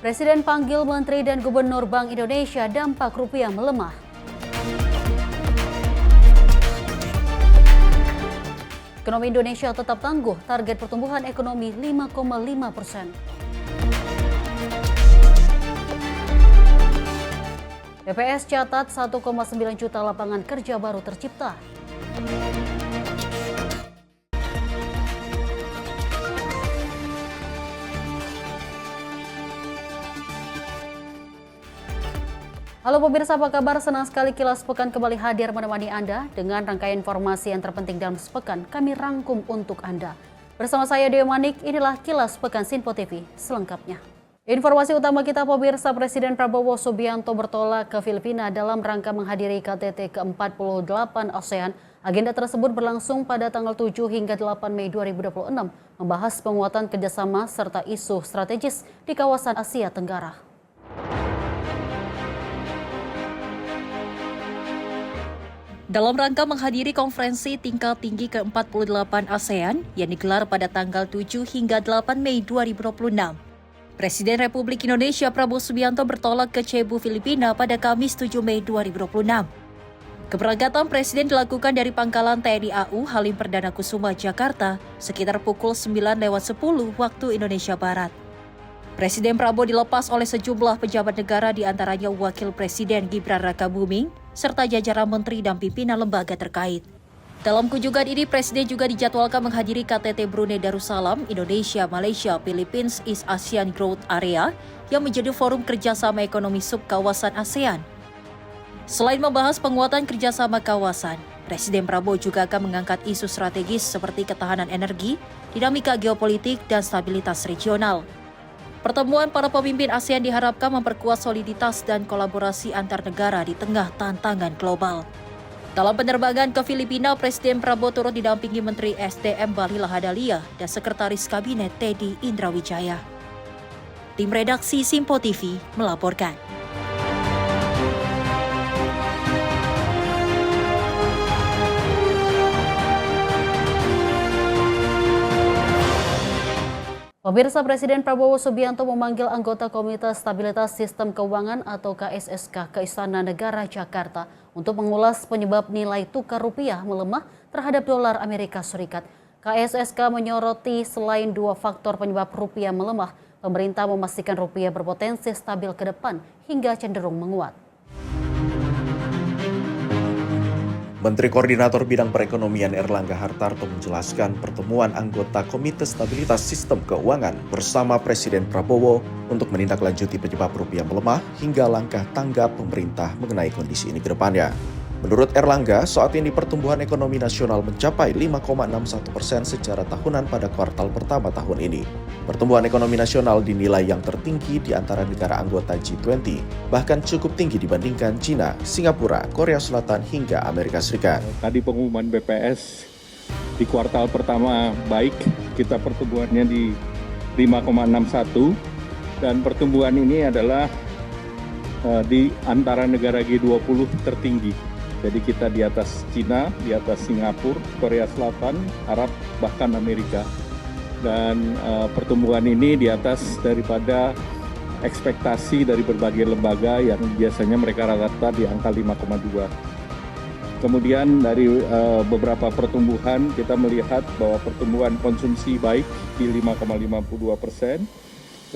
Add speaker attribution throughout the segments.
Speaker 1: Presiden panggil Menteri dan Gubernur Bank Indonesia, dampak rupiah melemah. Ekonomi Indonesia tetap tangguh, target pertumbuhan ekonomi 5,5%. BPS catat 1,9 juta lapangan kerja baru tercipta. Halo pemirsa, apa kabar? Senang sekali Kilas Pekan kembali hadir menemani Anda dengan rangkaian informasi yang terpenting dalam sepekan kami rangkum untuk Anda. Bersama saya Dewi Manik, inilah Kilas Pekan Sinpo TV selengkapnya. Informasi utama kita pemirsa, Presiden Prabowo Subianto bertolak ke Filipina dalam rangka menghadiri KTT ke-48 ASEAN. Agenda tersebut berlangsung pada tanggal 7 hingga 8 Mei 2026, membahas penguatan kerjasama serta isu strategis di kawasan Asia Tenggara. Dalam rangka menghadiri konferensi tingkat tinggi ke-48 ASEAN yang digelar pada tanggal 7 hingga 8 Mei 2026, Presiden Republik Indonesia Prabowo Subianto bertolak ke Cebu, Filipina pada Kamis 7 Mei 2026. Keberangkatan Presiden dilakukan dari Pangkalan TNI AU Halim Perdana Kusuma, Jakarta, sekitar pukul 9:10 waktu Indonesia Barat. Presiden Prabowo dilepas oleh sejumlah pejabat negara, diantaranya Wakil Presiden Gibran Rakabuming, serta jajaran menteri dan pimpinan lembaga terkait. Dalam kunjungan ini, Presiden juga dijadwalkan menghadiri KTT Brunei Darussalam, Indonesia, Malaysia, Philippines, East Asian Growth Area yang menjadi forum kerjasama ekonomi subkawasan ASEAN. Selain membahas penguatan kerjasama kawasan, Presiden Prabowo juga akan mengangkat isu strategis seperti ketahanan energi, dinamika geopolitik, dan stabilitas regional. Pertemuan para pemimpin ASEAN diharapkan memperkuat soliditas dan kolaborasi antar negara di tengah tantangan global. Dalam penerbangan ke Filipina, Presiden Prabowo turut didampingi Menteri SDM Bahlil Lahadalia dan Sekretaris Kabinet Teddy Indrawijaya. Tim redaksi Simpo TV melaporkan. Pemirsa, Presiden Prabowo Subianto memanggil anggota Komite Stabilitas Sistem Keuangan atau KSSK ke Istana Negara Jakarta untuk mengulas penyebab nilai tukar rupiah melemah terhadap dolar Amerika Serikat. KSSK menyoroti selain dua faktor penyebab rupiah melemah, pemerintah memastikan rupiah berpotensi stabil ke depan hingga cenderung menguat.
Speaker 2: Menteri Koordinator Bidang Perekonomian Erlangga Hartarto menjelaskan pertemuan anggota Komite Stabilitas Sistem Keuangan bersama Presiden Prabowo untuk menindaklanjuti penyebab rupiah melemah hingga langkah tanggap pemerintah mengenai kondisi ini ke depannya. Menurut Erlangga, saat ini pertumbuhan ekonomi nasional mencapai 5,61% secara tahunan pada kuartal pertama tahun ini. Pertumbuhan ekonomi nasional dinilai yang tertinggi di antara negara anggota G20, bahkan cukup tinggi dibandingkan China, Singapura, Korea Selatan, hingga Amerika Serikat.
Speaker 3: Tadi pengumuman BPS di kuartal pertama baik, kita pertumbuhannya di 5,61 dan pertumbuhan ini adalah di antara negara G20 tertinggi. Jadi kita di atas China, di atas Singapura, Korea Selatan, Arab, bahkan Amerika. Dan pertumbuhan ini di atas daripada ekspektasi dari berbagai lembaga yang biasanya mereka rata-rata di angka 5,2. Kemudian dari beberapa pertumbuhan kita melihat bahwa pertumbuhan konsumsi baik di 5,52%.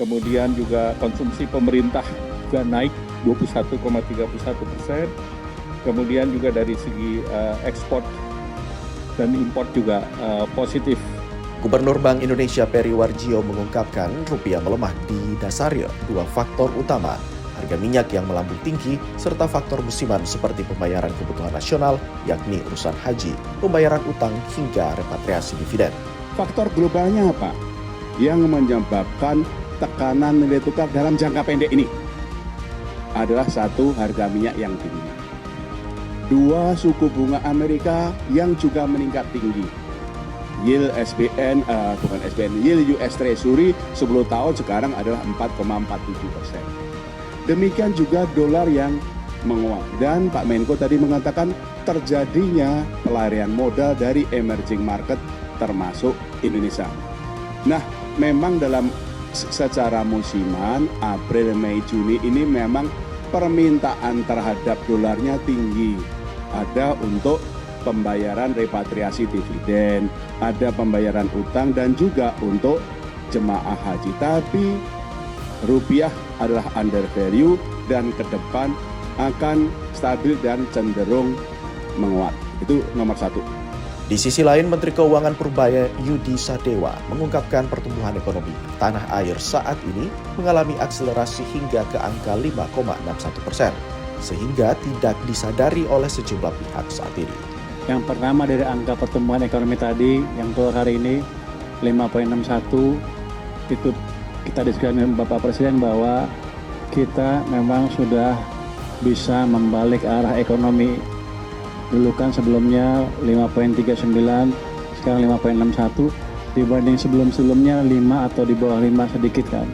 Speaker 3: Kemudian juga konsumsi pemerintah juga naik 21,31%. Kemudian juga dari segi ekspor dan impor juga positif.
Speaker 2: Gubernur Bank Indonesia Peri Warjio mengungkapkan rupiah melemah didasari dua faktor utama, harga minyak yang melambung tinggi, serta faktor musiman seperti pembayaran kebutuhan nasional, yakni urusan haji, pembayaran utang, hingga repatriasi dividen.
Speaker 4: Faktor globalnya apa? Yang menyebabkan tekanan nilai tukar dalam jangka pendek ini adalah satu, harga minyak yang tinggi. Dua, suku bunga Amerika yang juga meningkat tinggi. Yield yield US Treasury 10 tahun sekarang adalah 4,47%. Demikian juga dolar yang menguat. Dan Pak Menko tadi mengatakan terjadinya pelarian modal dari emerging market termasuk Indonesia. Nah, memang dalam secara musiman, April, Mei, Juni ini memang permintaan terhadap dolarnya tinggi. Ada untuk pembayaran repatriasi dividen, ada pembayaran utang dan juga untuk jemaah haji. Tapi rupiah adalah under value dan ke depan akan stabil dan cenderung menguat. Itu nomor satu.
Speaker 2: Di sisi lain, Menteri Keuangan Purbaya Yudi Sadewa mengungkapkan pertumbuhan ekonomi tanah air saat ini mengalami akselerasi hingga ke angka 5,61%, sehingga tidak disadari oleh sejumlah pihak saat ini.
Speaker 5: Yang pertama dari angka pertumbuhan ekonomi tadi yang keluar hari ini 5,61, itu kita diskusikan dengan Bapak Presiden bahwa kita memang sudah bisa membalik arah ekonomi. Dulu kan sebelumnya 5,39, sekarang 5,61, dibanding sebelum-sebelumnya 5 atau di bawah 5 sedikit kan.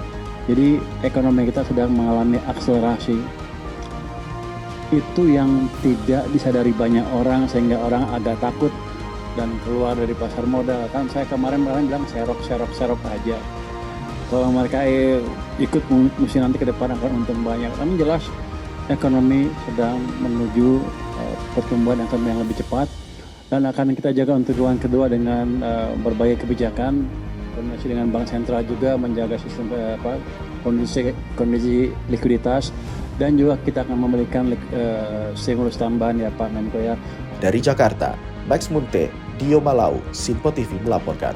Speaker 5: Jadi ekonomi kita sedang mengalami akselerasi. Itu yang tidak disadari banyak orang sehingga orang agak takut dan keluar dari pasar modal. Kan saya kemarin bilang serok aja. Kalau mereka ikut mesti nanti ke depan akan untung banyak. Tapi jelas ekonomi sedang menuju pertumbuhan yang lebih cepat dan akan kita jaga untuk triwulan kedua dengan berbagai kebijakan, koordinasi dengan Bank Sentral juga menjaga sistem kondisi likuiditas, dan juga kita akan memberikan stimulus tambahan ya Pak Menko ya.
Speaker 2: Dari Jakarta, Max Munte, Dio Malau, Simpo TV melaporkan.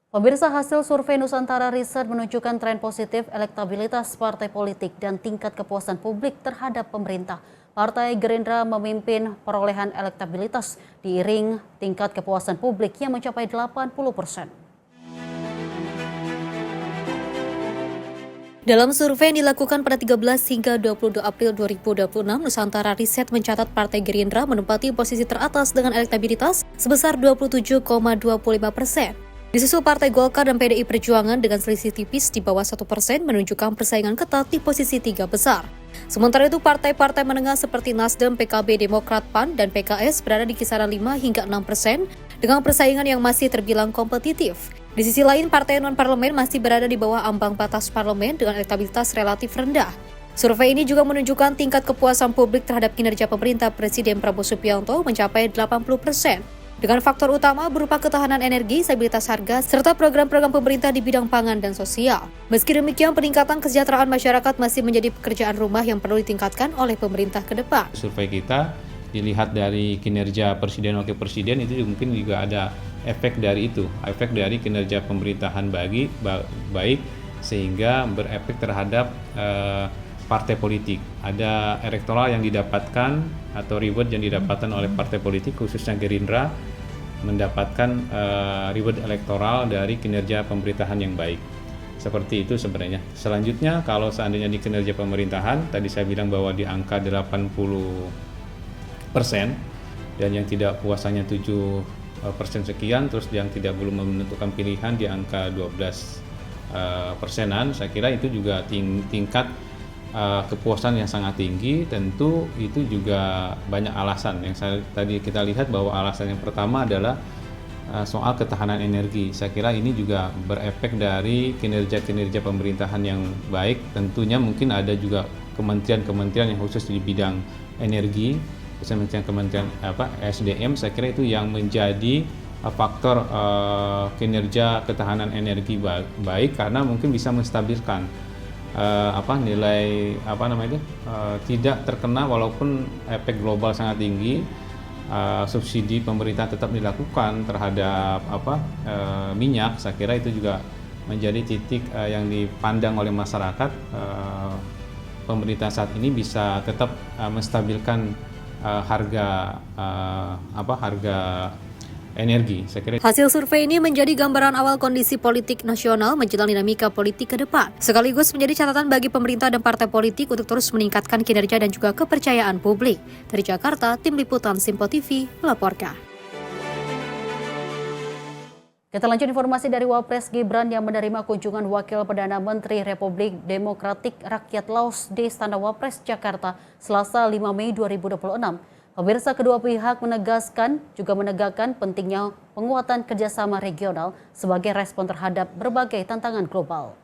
Speaker 1: Pemirsa, hasil survei Nusantara Riset menunjukkan tren positif elektabilitas partai politik dan tingkat kepuasan publik terhadap pemerintah. Partai Gerindra memimpin perolehan elektabilitas diiring tingkat kepuasan publik yang mencapai 80%. Dalam survei yang dilakukan pada 13 hingga 22 April 2026, Nusantara Riset mencatat Partai Gerindra menempati posisi teratas dengan elektabilitas sebesar 27,25%. Disusul Partai Golkar dan PDI Perjuangan dengan selisih tipis di bawah 1% menunjukkan persaingan ketat di posisi 3 besar. Sementara itu partai-partai menengah seperti Nasdem, PKB, Demokrat, PAN, dan PKS berada di kisaran 5 hingga 6% dengan persaingan yang masih terbilang kompetitif. Di sisi lain, partai non-parlemen masih berada di bawah ambang batas parlemen dengan elektabilitas relatif rendah. Survei ini juga menunjukkan tingkat kepuasan publik terhadap kinerja pemerintah Presiden Prabowo Subianto mencapai 80%. Dengan faktor utama berupa ketahanan energi, stabilitas harga, serta program-program pemerintah di bidang pangan dan sosial. Meski demikian, peningkatan kesejahteraan masyarakat masih menjadi pekerjaan rumah yang perlu ditingkatkan oleh pemerintah ke depan.
Speaker 3: Survei kita dilihat dari kinerja Presiden Wakil Presiden itu mungkin juga ada efek dari itu, efek dari kinerja pemerintahan baik sehingga berefek terhadap partai politik. Ada elektoral yang didapatkan atau reward yang didapatkan oleh partai politik, khususnya Gerindra, mendapatkan reward elektoral dari kinerja pemerintahan yang baik. Seperti itu sebenarnya. Selanjutnya, kalau seandainya di kinerja pemerintahan, tadi saya bilang bahwa di angka 80% dan yang tidak puasanya 7% sekian, terus yang tidak belum menentukan pilihan di angka 12%, saya kira itu juga tingkat kepuasan yang sangat tinggi. Tentu itu juga banyak alasan yang tadi kita lihat bahwa alasan yang pertama adalah soal ketahanan energi. Saya kira ini juga berefek dari kinerja pemerintahan yang baik. Tentunya mungkin ada juga kementerian-kementerian yang khusus di bidang energi, misalnya kementerian SDM. Saya kira itu yang menjadi faktor kinerja ketahanan energi baik karena mungkin bisa menstabilkan nilai tidak terkena walaupun efek global sangat tinggi. Subsidi pemerintah tetap dilakukan terhadap minyak. Saya kira itu juga menjadi titik yang dipandang oleh masyarakat. Pemerintah saat ini bisa tetap menstabilkan harga energi. Saya kira
Speaker 1: hasil survei ini menjadi gambaran awal kondisi politik nasional menjelang dinamika politik ke depan. Sekaligus menjadi catatan bagi pemerintah dan partai politik untuk terus meningkatkan kinerja dan juga kepercayaan publik. Dari Jakarta, Tim Liputan Simpo TV melaporkan. Kita lanjut informasi dari Wapres Gibran yang menerima kunjungan Wakil Perdana Menteri Republik Demokratik Rakyat Laos di Istana Wapres Jakarta Selasa 5 Mei 2026. Pemirsa, kedua pihak menegakkan pentingnya penguatan kerjasama regional sebagai respon terhadap berbagai tantangan global.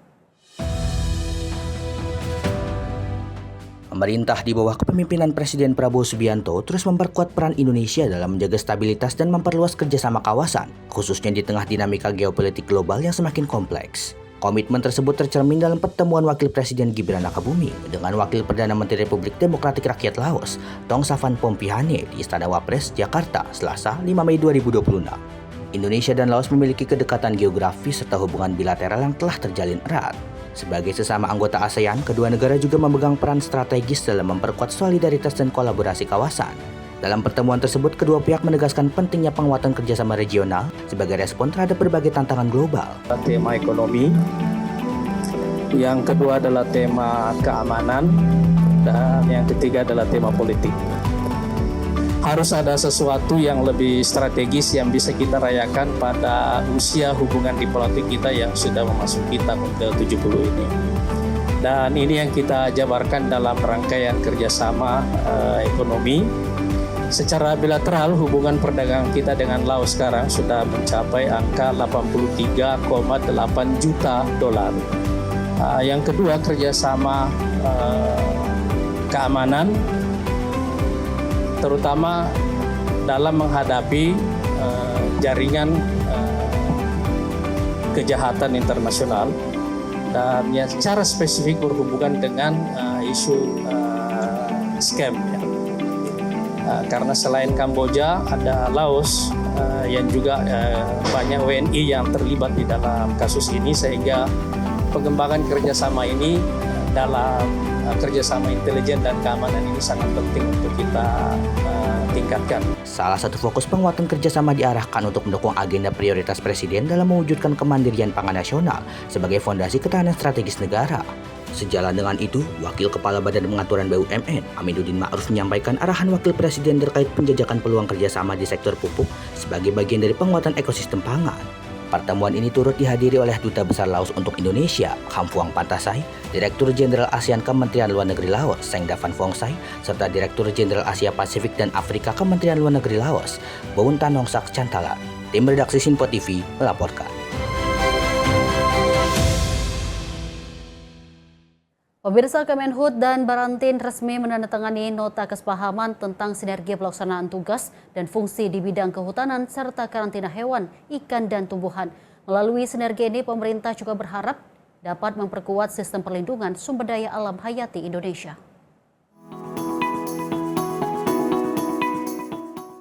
Speaker 6: Pemerintah di bawah kepemimpinan Presiden Prabowo Subianto terus memperkuat peran Indonesia dalam menjaga stabilitas dan memperluas kerjasama kawasan, khususnya di tengah dinamika geopolitik global yang semakin kompleks. Komitmen tersebut tercermin dalam pertemuan Wakil Presiden Gibran Rakabuming dengan Wakil Perdana Menteri Republik Demokratik Rakyat Laos, Tong Savan Phomphihane di Istana Wapres, Jakarta, Selasa 5 Mei 2026. Indonesia dan Laos memiliki kedekatan geografis serta hubungan bilateral yang telah terjalin erat. Sebagai sesama anggota ASEAN, kedua negara juga memegang peran strategis dalam memperkuat solidaritas dan kolaborasi kawasan. Dalam pertemuan tersebut, kedua pihak menegaskan pentingnya penguatan kerjasama regional sebagai respon terhadap berbagai tantangan global.
Speaker 5: Tema ekonomi, yang kedua adalah tema keamanan, dan yang ketiga adalah tema politik. Harus ada sesuatu yang lebih strategis yang bisa kita rayakan pada usia hubungan diplomatik kita yang sudah memasuki tahun ke-70 ini. Dan ini yang kita jabarkan dalam rangkaian kerjasama ekonomi. Secara bilateral, hubungan perdagangan kita dengan Laos sekarang sudah mencapai angka 83,8 juta dolar. Yang kedua, kerjasama keamanan, terutama dalam menghadapi jaringan kejahatan internasional, dan yang secara spesifik berhubungan dengan isu scam. Karena selain Kamboja, ada Laos yang juga banyak WNI yang terlibat di dalam kasus ini, sehingga pengembangan kerjasama ini dalam kerjasama intelijen dan keamanan ini sangat penting untuk kita tingkatkan.
Speaker 6: Salah satu fokus penguatan kerjasama diarahkan untuk mendukung agenda prioritas Presiden dalam mewujudkan kemandirian pangan nasional sebagai fondasi ketahanan strategis negara. Sejalan dengan itu, Wakil Kepala Badan Pengaturan BUMN, Aminuddin Ma'ruf, menyampaikan arahan Wakil Presiden terkait penjajakan peluang kerjasama di sektor pupuk sebagai bagian dari penguatan ekosistem pangan. Pertemuan ini turut dihadiri oleh Duta Besar Laos untuk Indonesia, Khamphong Phantasai, Direktur Jenderal ASEAN Kementerian Luar Negeri Laos, Seng Davan Phongsae, serta Direktur Jenderal Asia Pasifik dan Afrika Kementerian Luar Negeri Laos, Boun Tan Nongsak Chantala. Tim redaksi Sinpo TV melaporkan.
Speaker 1: Pemirsa, Kemenhub dan Barantin resmi menandatangani nota kesepahaman tentang sinergi pelaksanaan tugas dan fungsi di bidang kehutanan serta karantina hewan, ikan, dan tumbuhan. Melalui sinergi ini, pemerintah juga berharap dapat memperkuat sistem perlindungan sumber daya alam hayati Indonesia.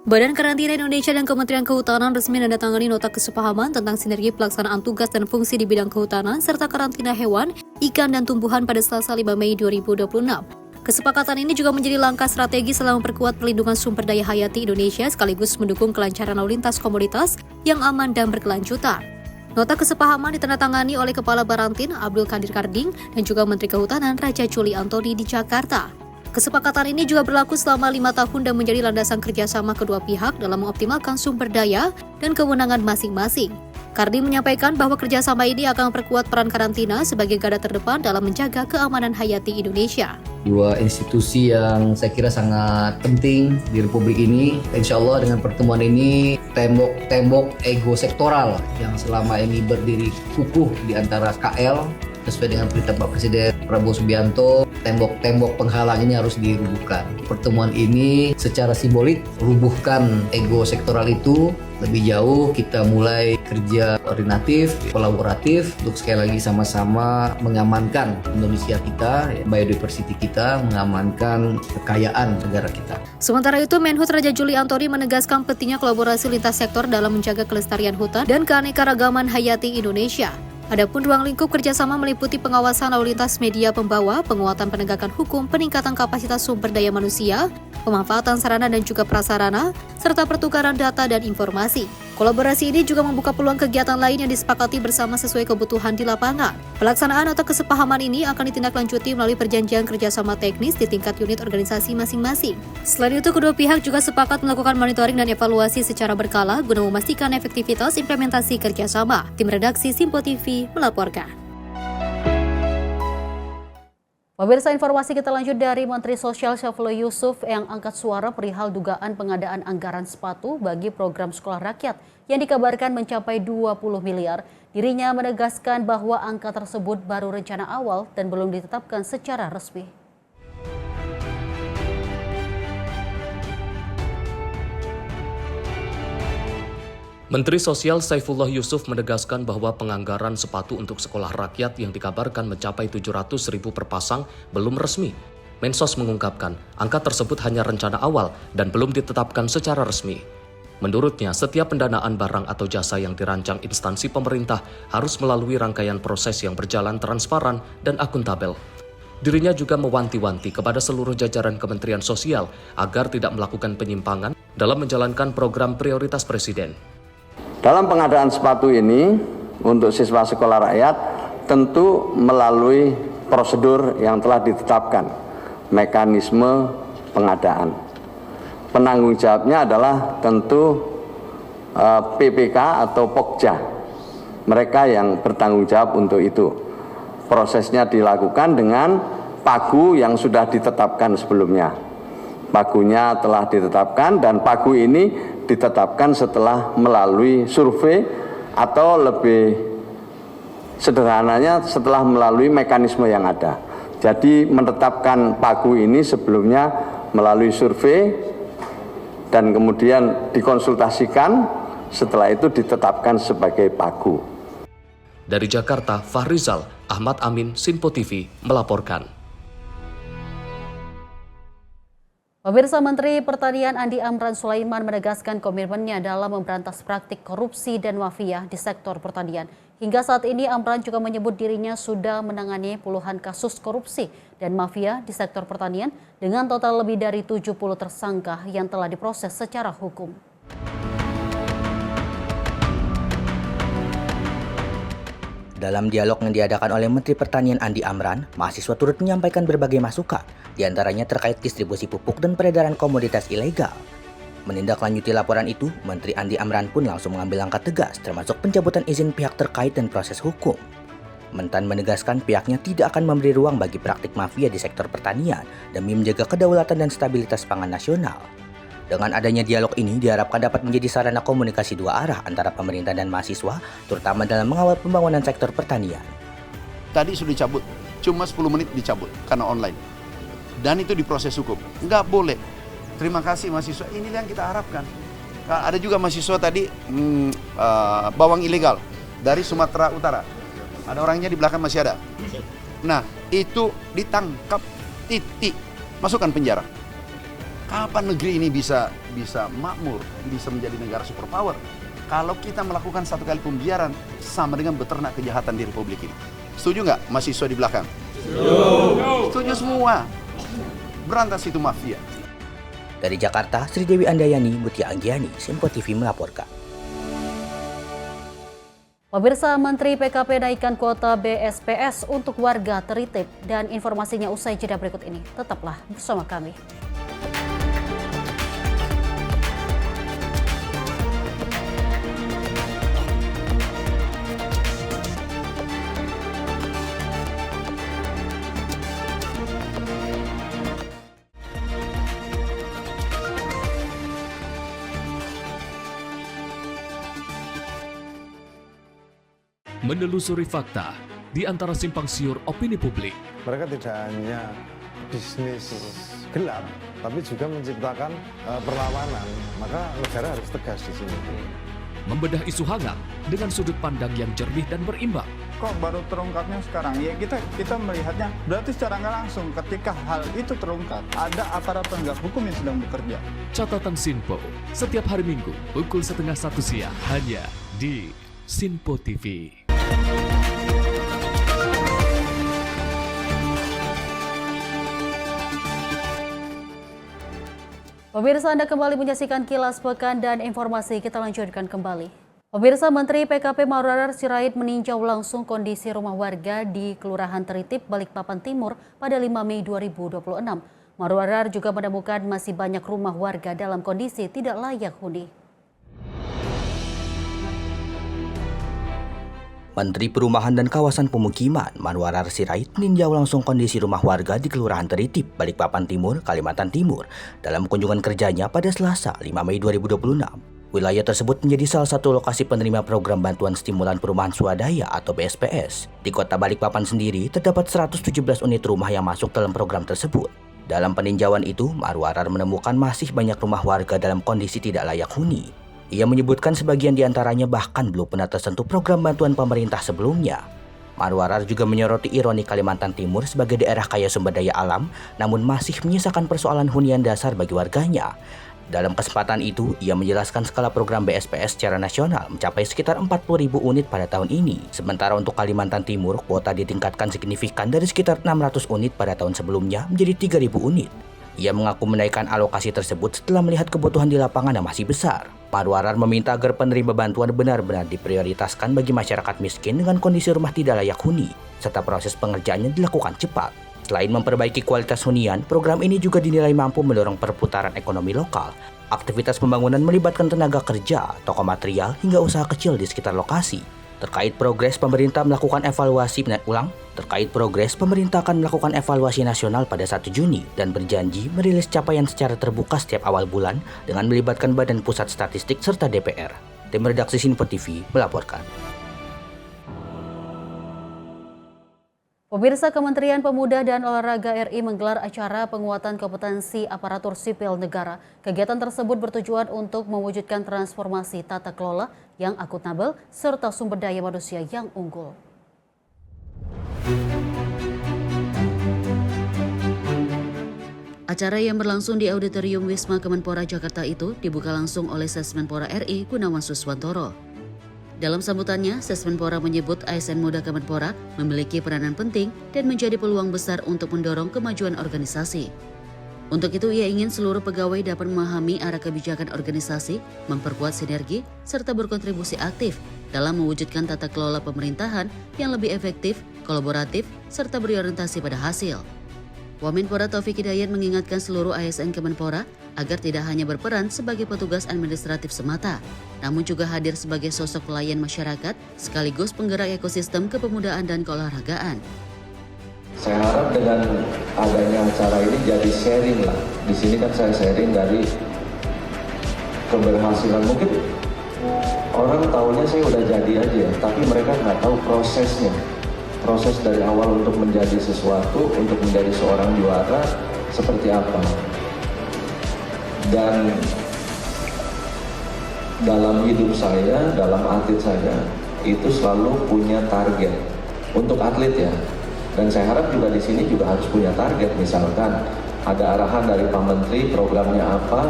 Speaker 1: Badan Karantina Indonesia dan Kementerian Kehutanan resmi menandatangani nota kesepahaman tentang sinergi pelaksanaan tugas dan fungsi di bidang kehutanan serta karantina hewan, ikan, dan tumbuhan pada Selasa 5 Mei 2026. Kesepakatan ini juga menjadi langkah strategis dalam memperkuat perlindungan sumber daya hayati Indonesia sekaligus mendukung kelancaran lalu lintas komoditas yang aman dan berkelanjutan. Nota kesepahaman ditandatangani oleh Kepala Barantin Abdul Qadir Karding dan juga Menteri Kehutanan Raja Juli Antoni di Jakarta. Kesepakatan ini juga berlaku selama 5 tahun dan menjadi landasan kerjasama kedua pihak dalam mengoptimalkan sumber daya dan kewenangan masing-masing. Karding menyampaikan bahwa kerjasama ini akan memperkuat peran karantina sebagai garda terdepan dalam menjaga keamanan hayati Indonesia.
Speaker 7: Dua institusi yang saya kira sangat penting di Republik ini. Insya Allah dengan pertemuan ini tembok-tembok ego sektoral yang selama ini berdiri kukuh di antara KL sesuai dengan perintah Pak Presiden Prabowo Subianto, tembok-tembok penghalang ini harus dirubuhkan. Pertemuan ini secara simbolik rubuhkan ego sektoral itu. Lebih jauh kita mulai kerja koordinatif, kolaboratif untuk sekali lagi sama-sama mengamankan Indonesia kita, biodiversity kita, mengamankan kekayaan negara kita.
Speaker 1: Sementara itu, Menhub Raja Juli Antoni menegaskan pentingnya kolaborasi lintas sektor dalam menjaga kelestarian hutan dan keanekaragaman hayati Indonesia. Adapun ruang lingkup kerjasama meliputi pengawasan lalu lintas media pembawa, penguatan penegakan hukum, peningkatan kapasitas sumber daya manusia, pemanfaatan sarana dan juga prasarana, serta pertukaran data dan informasi. Kolaborasi ini juga membuka peluang kegiatan lain yang disepakati bersama sesuai kebutuhan di lapangan. Pelaksanaan atau kesepahaman ini akan ditindaklanjuti melalui perjanjian kerjasama teknis di tingkat unit organisasi masing-masing. Selain itu, kedua pihak juga sepakat melakukan monitoring dan evaluasi secara berkala guna memastikan efektivitas implementasi kerjasama. Tim redaksi Sinpo TV melaporkan.
Speaker 8: Pemirsa, informasi kita lanjut dari Menteri Sosial Saifullah Yusuf yang angkat suara perihal dugaan pengadaan anggaran sepatu bagi program sekolah rakyat yang dikabarkan mencapai 20 miliar. Dirinya menegaskan bahwa angka tersebut baru rencana awal dan belum ditetapkan secara resmi.
Speaker 9: Menteri Sosial Saifullah Yusuf menegaskan bahwa penganggaran sepatu untuk sekolah rakyat yang dikabarkan mencapai 700.000 per pasang belum resmi. Mensos mengungkapkan, angka tersebut hanya rencana awal dan belum ditetapkan secara resmi. Menurutnya, setiap pendanaan barang atau jasa yang dirancang instansi pemerintah harus melalui rangkaian proses yang berjalan transparan dan akuntabel. Dirinya juga mewanti-wanti kepada seluruh jajaran Kementerian Sosial agar tidak melakukan penyimpangan dalam menjalankan program prioritas Presiden.
Speaker 10: Dalam pengadaan sepatu ini untuk siswa sekolah rakyat tentu melalui prosedur yang telah ditetapkan, mekanisme pengadaan. Penanggung jawabnya adalah tentu PPK atau Pokja, mereka yang bertanggung jawab untuk itu. Prosesnya dilakukan dengan pagu yang sudah ditetapkan sebelumnya. Pagunya telah ditetapkan dan pagu ini ditetapkan setelah melalui survei atau lebih sederhananya setelah melalui mekanisme yang ada. Jadi menetapkan pagu ini sebelumnya melalui survei dan kemudian dikonsultasikan, setelah itu ditetapkan sebagai pagu.
Speaker 9: Dari Jakarta, Fahrizal Ahmad Amin, Sinpo TV melaporkan.
Speaker 8: Pemirsa, Menteri Pertanian Andi Amran Sulaiman menegaskan komitmennya dalam memberantas praktik korupsi dan mafia di sektor pertanian. Hingga saat ini Amran juga menyebut dirinya sudah menangani puluhan kasus korupsi dan mafia di sektor pertanian dengan total lebih dari 70 tersangka yang telah diproses secara hukum.
Speaker 6: Dalam dialog yang diadakan oleh Menteri Pertanian Andi Amran, mahasiswa turut menyampaikan berbagai masukan, diantaranya terkait distribusi pupuk dan peredaran komoditas ilegal. Menindaklanjuti laporan itu, Menteri Andi Amran pun langsung mengambil langkah tegas, termasuk pencabutan izin pihak terkait dan proses hukum. Mentan menegaskan pihaknya tidak akan memberi ruang bagi praktik mafia di sektor pertanian demi menjaga kedaulatan dan stabilitas pangan nasional. Dengan adanya dialog ini diharapkan dapat menjadi sarana komunikasi dua arah antara pemerintah dan mahasiswa, terutama dalam mengawal pembangunan sektor pertanian.
Speaker 4: Tadi sudah dicabut, cuma 10 menit dicabut karena online. Dan itu diproses hukum. Nggak boleh. Terima kasih mahasiswa, inilah yang kita harapkan. Ada juga mahasiswa tadi bawang ilegal dari Sumatera Utara. Ada orangnya di belakang masih ada. Nah, itu ditangkap, titik, masukkan penjara. Kapan negeri ini bisa makmur, bisa menjadi negara superpower? Kalau kita melakukan satu kali pembiaran sama dengan beternak kejahatan di Republik ini. Setuju nggak mahasiswa di belakang? Setuju semua. Berantas itu mafia.
Speaker 6: Dari Jakarta, Sri Dewi Andayani, Mutia Anggiani, Sinpo TV melaporkan.
Speaker 8: Pemirsa, Menteri PKP naikkan kuota BSPS untuk warga tertib dan informasinya usai jeda berikut ini. Tetaplah bersama kami.
Speaker 9: Menelusuri fakta di antara simpang siur opini publik.
Speaker 11: Mereka tidak hanya bisnis gelap, tapi juga menciptakan perlawanan. Maka negara harus tegas di sini.
Speaker 9: Membedah isu hangat dengan sudut pandang yang jernih dan berimbang.
Speaker 12: Kok baru terungkapnya sekarang? Ya kita melihatnya berarti secara nggak langsung ketika hal itu terungkap ada aparat penegak hukum yang sedang bekerja.
Speaker 9: Catatan Sinpo setiap hari Minggu pukul 12:30 siang hanya di Sinpo TV.
Speaker 8: Pemirsa, Anda kembali menyaksikan Kilas Pekan dan informasi kita lanjutkan kembali. Pemirsa, Menteri PKP Maurar Sirait meninjau langsung kondisi rumah warga di Kelurahan Teritip, Balikpapan Timur pada 5 Mei 2026. Maurar juga menemukan masih banyak rumah warga dalam kondisi tidak layak huni.
Speaker 6: Menteri Perumahan dan Kawasan Pemukiman Marwarar Sirait meninjau langsung kondisi rumah warga di Kelurahan Teritip, Balikpapan Timur, Kalimantan Timur dalam kunjungan kerjanya pada Selasa 5 Mei 2026. Wilayah tersebut menjadi salah satu lokasi penerima program bantuan stimulan perumahan swadaya atau BSPS. Di kota Balikpapan sendiri terdapat 117 unit rumah yang masuk dalam program tersebut. Dalam peninjauan itu, Marwarar menemukan masih banyak rumah warga dalam kondisi tidak layak huni. Ia menyebutkan sebagian diantaranya bahkan belum pernah tersentuh program bantuan pemerintah sebelumnya. Marwarar juga menyoroti ironi Kalimantan Timur sebagai daerah kaya sumber daya alam, namun masih menyisakan persoalan hunian dasar bagi warganya. Dalam kesempatan itu, ia menjelaskan skala program BSPS secara nasional mencapai sekitar 40.000 unit pada tahun ini. Sementara untuk Kalimantan Timur, kuota ditingkatkan signifikan dari sekitar 600 unit pada tahun sebelumnya menjadi 3.000 unit. Ia mengaku menaikkan alokasi tersebut setelah melihat kebutuhan di lapangan yang masih besar. Marwarar meminta agar penerima bantuan benar-benar diprioritaskan bagi masyarakat miskin dengan kondisi rumah tidak layak huni, serta proses pengerjaannya dilakukan cepat. Selain memperbaiki kualitas hunian, program ini juga dinilai mampu mendorong perputaran ekonomi lokal. Aktivitas pembangunan melibatkan tenaga kerja, toko material, hingga usaha kecil di sekitar lokasi. Terkait progres, pemerintah akan melakukan evaluasi nasional pada 1 Juni dan berjanji merilis capaian secara terbuka setiap awal bulan dengan melibatkan Badan Pusat Statistik serta DPR. Tim redaksi Sinpo TV melaporkan.
Speaker 8: Pemirsa, Kementerian Pemuda dan Olahraga RI menggelar acara penguatan kompetensi aparatur sipil negara. Kegiatan tersebut bertujuan untuk mewujudkan transformasi tata kelola yang akuntabel serta sumber daya manusia yang unggul. Acara yang berlangsung di Auditorium Wisma Kemenpora Jakarta itu dibuka langsung oleh Sesmenpora RI Gunawan Suswantoro. Dalam sambutannya, Sesmenpora menyebut ASN Muda Kemenpora memiliki peranan penting dan menjadi peluang besar untuk mendorong kemajuan organisasi. Untuk itu, ia ingin seluruh pegawai dapat memahami arah kebijakan organisasi, memperkuat sinergi, serta berkontribusi aktif dalam mewujudkan tata kelola pemerintahan yang lebih efektif, kolaboratif, serta berorientasi pada hasil. Wamenpora Taufik Hidayat mengingatkan seluruh ASN Kemenpora agar tidak hanya berperan sebagai petugas administratif semata, namun juga hadir sebagai sosok pelayan masyarakat sekaligus penggerak ekosistem kepemudaan dan keolahragaan.
Speaker 13: Saya harap dengan adanya acara ini jadi sharing lah. Di sini kan saya sharing dari keberhasilan. Mungkin orang tahunya saya udah jadi aja, tapi mereka nggak tahu prosesnya. Proses dari awal untuk menjadi sesuatu, untuk menjadi seorang juara seperti apa. Dan dalam hidup saya, dalam atlet saya, itu selalu punya target untuk atlet ya. Dan saya harap juga di sini juga harus punya target. Misalkan ada arahan dari Pak Menteri, programnya apa,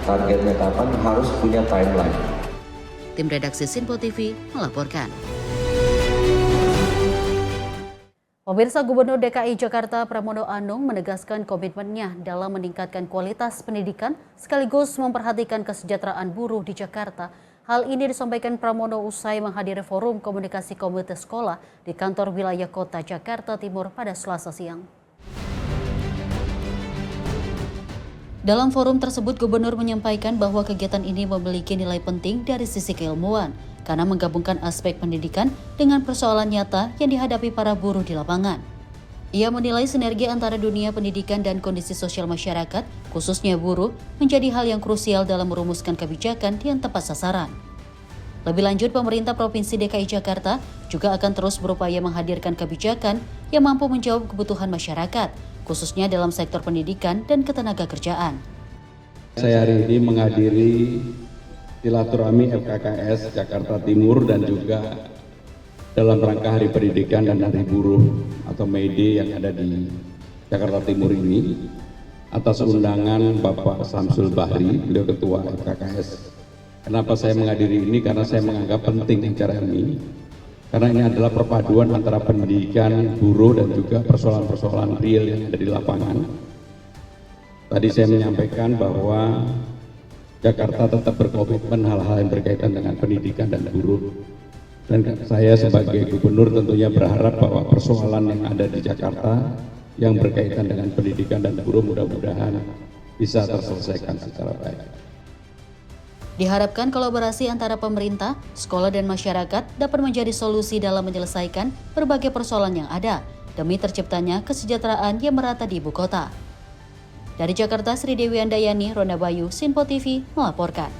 Speaker 13: targetnya kapan, harus punya timeline.
Speaker 8: Tim redaksi Sinpo TV melaporkan. Pemirsa, Gubernur DKI Jakarta Pramono Anung menegaskan komitmennya dalam meningkatkan kualitas pendidikan sekaligus memperhatikan kesejahteraan buruh di Jakarta. Hal ini disampaikan Pramono usai menghadiri forum komunikasi komite sekolah di kantor wilayah kota Jakarta Timur pada Selasa siang. Dalam forum tersebut, Gubernur menyampaikan bahwa kegiatan ini memiliki nilai penting dari sisi keilmuan, karena menggabungkan aspek pendidikan dengan persoalan nyata yang dihadapi para buruh di lapangan. Ia menilai sinergi antara dunia pendidikan dan kondisi sosial masyarakat, khususnya buruh, menjadi hal yang krusial dalam merumuskan kebijakan yang tepat sasaran. Lebih lanjut, pemerintah Provinsi DKI Jakarta juga akan terus berupaya menghadirkan kebijakan yang mampu menjawab kebutuhan masyarakat, khususnya dalam sektor pendidikan dan ketenagakerjaan.
Speaker 14: Saya hari ini menghadiri silaturahmi FKKS Jakarta Timur dan juga dalam rangka Hari Pendidikan dan Hari Buruh atau May Day yang ada di Jakarta Timur ini atas undangan Bapak Samsul Bahri, beliau Ketua FKKS. Kenapa saya menghadiri ini? Karena saya menganggap penting acara ini. Karena ini adalah perpaduan antara pendidikan, buruh, dan juga persoalan-persoalan real yang ada di lapangan. Tadi saya menyampaikan bahwa Jakarta tetap berkomitmen hal-hal yang berkaitan dengan pendidikan dan buruh. Dan saya sebagai gubernur tentunya berharap bahwa persoalan yang ada di Jakarta yang berkaitan dengan pendidikan dan buruh mudah-mudahan bisa terselesaikan secara baik.
Speaker 8: Diharapkan kolaborasi antara pemerintah, sekolah, dan masyarakat dapat menjadi solusi dalam menyelesaikan berbagai persoalan yang ada, demi terciptanya kesejahteraan yang merata di ibu kota. Dari Jakarta, Sri Dewi Andayani, Ronda Bayu, Sinpo TV melaporkan.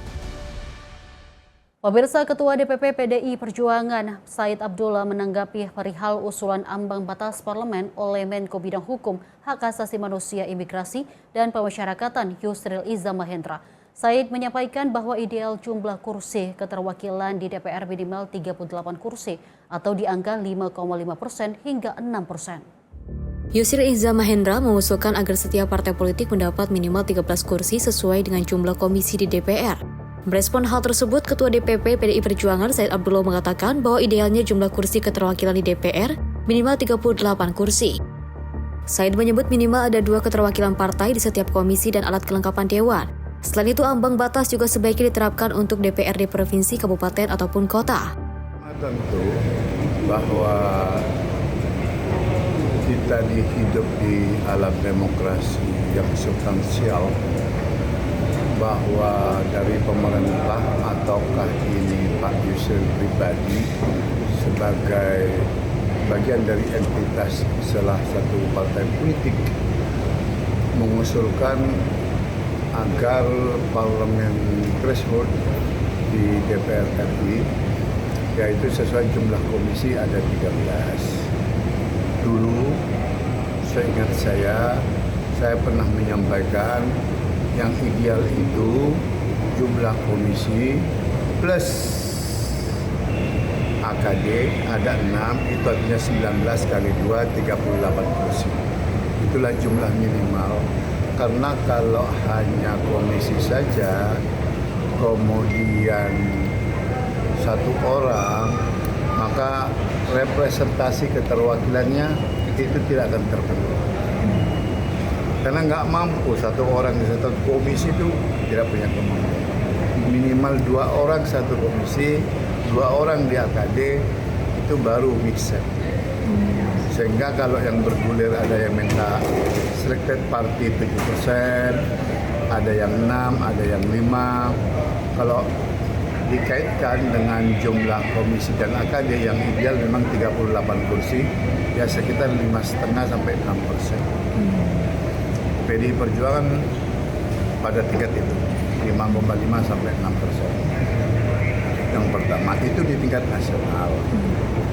Speaker 8: Pemirsa, Ketua DPP PDI Perjuangan Said Abdullah menanggapi perihal usulan ambang batas parlemen oleh Menko Bidang Hukum, Hak Asasi Manusia, Imigrasi, dan Pemasyarakatan Yusril Iza Mahendra. Said menyampaikan bahwa ideal jumlah kursi keterwakilan di DPR minimal 38 kursi atau di angka 5,5% hingga 6%.
Speaker 15: Yusril Iza Mahendra mengusulkan agar setiap partai politik mendapat minimal 13 kursi sesuai dengan jumlah komisi di DPR. Merespon hal tersebut, Ketua DPP PDI Perjuangan Said Abdullah mengatakan bahwa idealnya jumlah kursi keterwakilan di DPR minimal 38 kursi. Said menyebut minimal ada 2 keterwakilan partai di setiap komisi dan alat kelengkapan dewan. Selain itu, ambang batas juga sebaiknya diterapkan untuk DPRD provinsi, kabupaten, ataupun kota.
Speaker 16: Tentu bahwa kita hidup di alam demokrasi yang substansial, bahwa dari pemerintah ataukah ini Pak Yusril pribadi sebagai bagian dari entitas salah satu partai politik mengusulkan agar parlemen threshold di DPR RI yaitu sesuai jumlah komisi ada 13. Dulu seingat saya pernah menyampaikan yang ideal itu jumlah komisi plus AKD ada 6, itu artinya 19 kali 2, 38 kursi. Itulah jumlah minimal. Karena kalau hanya komisi saja, kemudian 1 orang, maka representasi keterwakilannya itu tidak akan terpenuhi. Karena nggak mampu 1 orang di 1 komisi itu tidak punya kemampuan. Minimal 2 orang 1 komisi, 2 orang di AKD, itu baru mixed. Sehingga kalau yang bergulir ada yang minta selected party 7%, ada yang 6, ada yang 5. Kalau dikaitkan dengan jumlah komisi dan AKD yang ideal memang 38 kursi, ya sekitar 5,5 sampai 6%. PDI Perjuangan pada tingkat itu 5,5 sampai 6%. Yang pertama itu di tingkat nasional.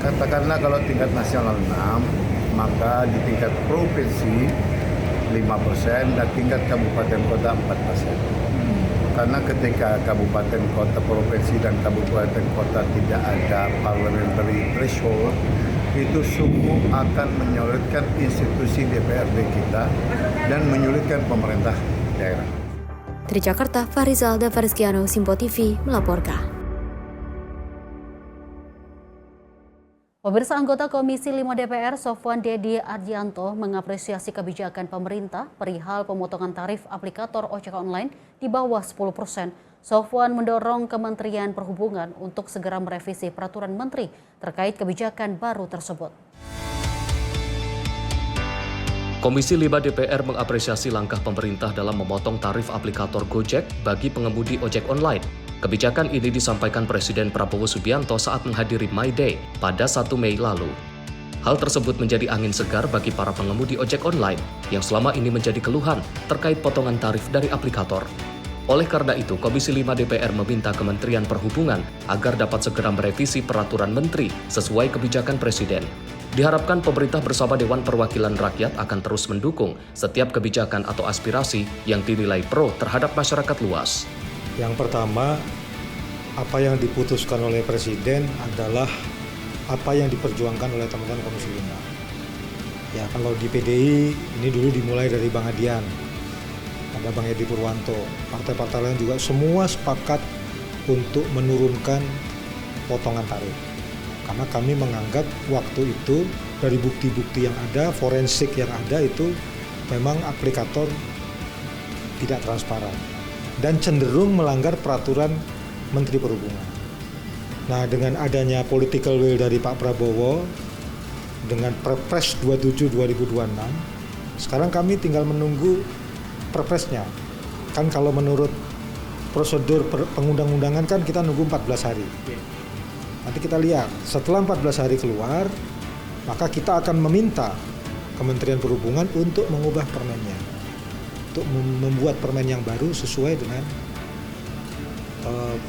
Speaker 16: Katakanlah kalau tingkat nasional 6, maka di tingkat provinsi 5% dan tingkat kabupaten kota 4%. Karena ketika kabupaten kota, provinsi dan kabupaten kota tidak ada parliamentary threshold, itu sungguh akan menyulitkan institusi DPRD kita dan menyulitkan pemerintah daerah.
Speaker 15: Dari Jakarta, Farizal dan Fariskiano, Simpo TV melaporkan.
Speaker 8: Pemirsa, anggota Komisi 5 DPR Sofwan Dedi Ardianto mengapresiasi kebijakan pemerintah perihal pemotongan tarif aplikator ojek online di bawah 10%. Sofwan mendorong Kementerian Perhubungan untuk segera merevisi peraturan menteri terkait kebijakan baru tersebut.
Speaker 9: Komisi 5 DPR mengapresiasi langkah pemerintah dalam memotong tarif aplikator Gojek bagi pengemudi ojek online. Kebijakan ini disampaikan Presiden Prabowo Subianto saat menghadiri My Day pada 1 Mei lalu. Hal tersebut menjadi angin segar bagi para pengemudi ojek online yang selama ini menjadi keluhan terkait potongan tarif dari aplikator. Oleh karena itu, Komisi 5 DPR meminta Kementerian Perhubungan agar dapat segera merevisi peraturan menteri sesuai kebijakan Presiden. Diharapkan pemerintah bersama Dewan Perwakilan Rakyat akan terus mendukung setiap kebijakan atau aspirasi yang dinilai pro terhadap masyarakat luas.
Speaker 17: Yang pertama, apa yang diputuskan oleh Presiden adalah apa yang diperjuangkan oleh teman-teman Komisi 5. Ya, kalau di PDI ini dulu dimulai dari Bang Adian, ada Bang Edi Purwanto, partai-partai lain juga semua sepakat untuk menurunkan potongan tarif. Karena kami menganggap waktu itu dari bukti-bukti yang ada, forensik yang ada itu memang aplikator tidak transparan dan cenderung melanggar peraturan Menteri Perhubungan. Nah, dengan adanya political will dari Pak Prabowo, dengan Perpres 27 2026, sekarang kami tinggal menunggu Perpresnya. Kan kalau menurut prosedur pengundang-undangan kan kita nunggu 14 hari. Nanti kita lihat, setelah 14 hari keluar, maka kita akan meminta Kementerian Perhubungan untuk mengubah permennya, untuk membuat permen yang baru sesuai dengan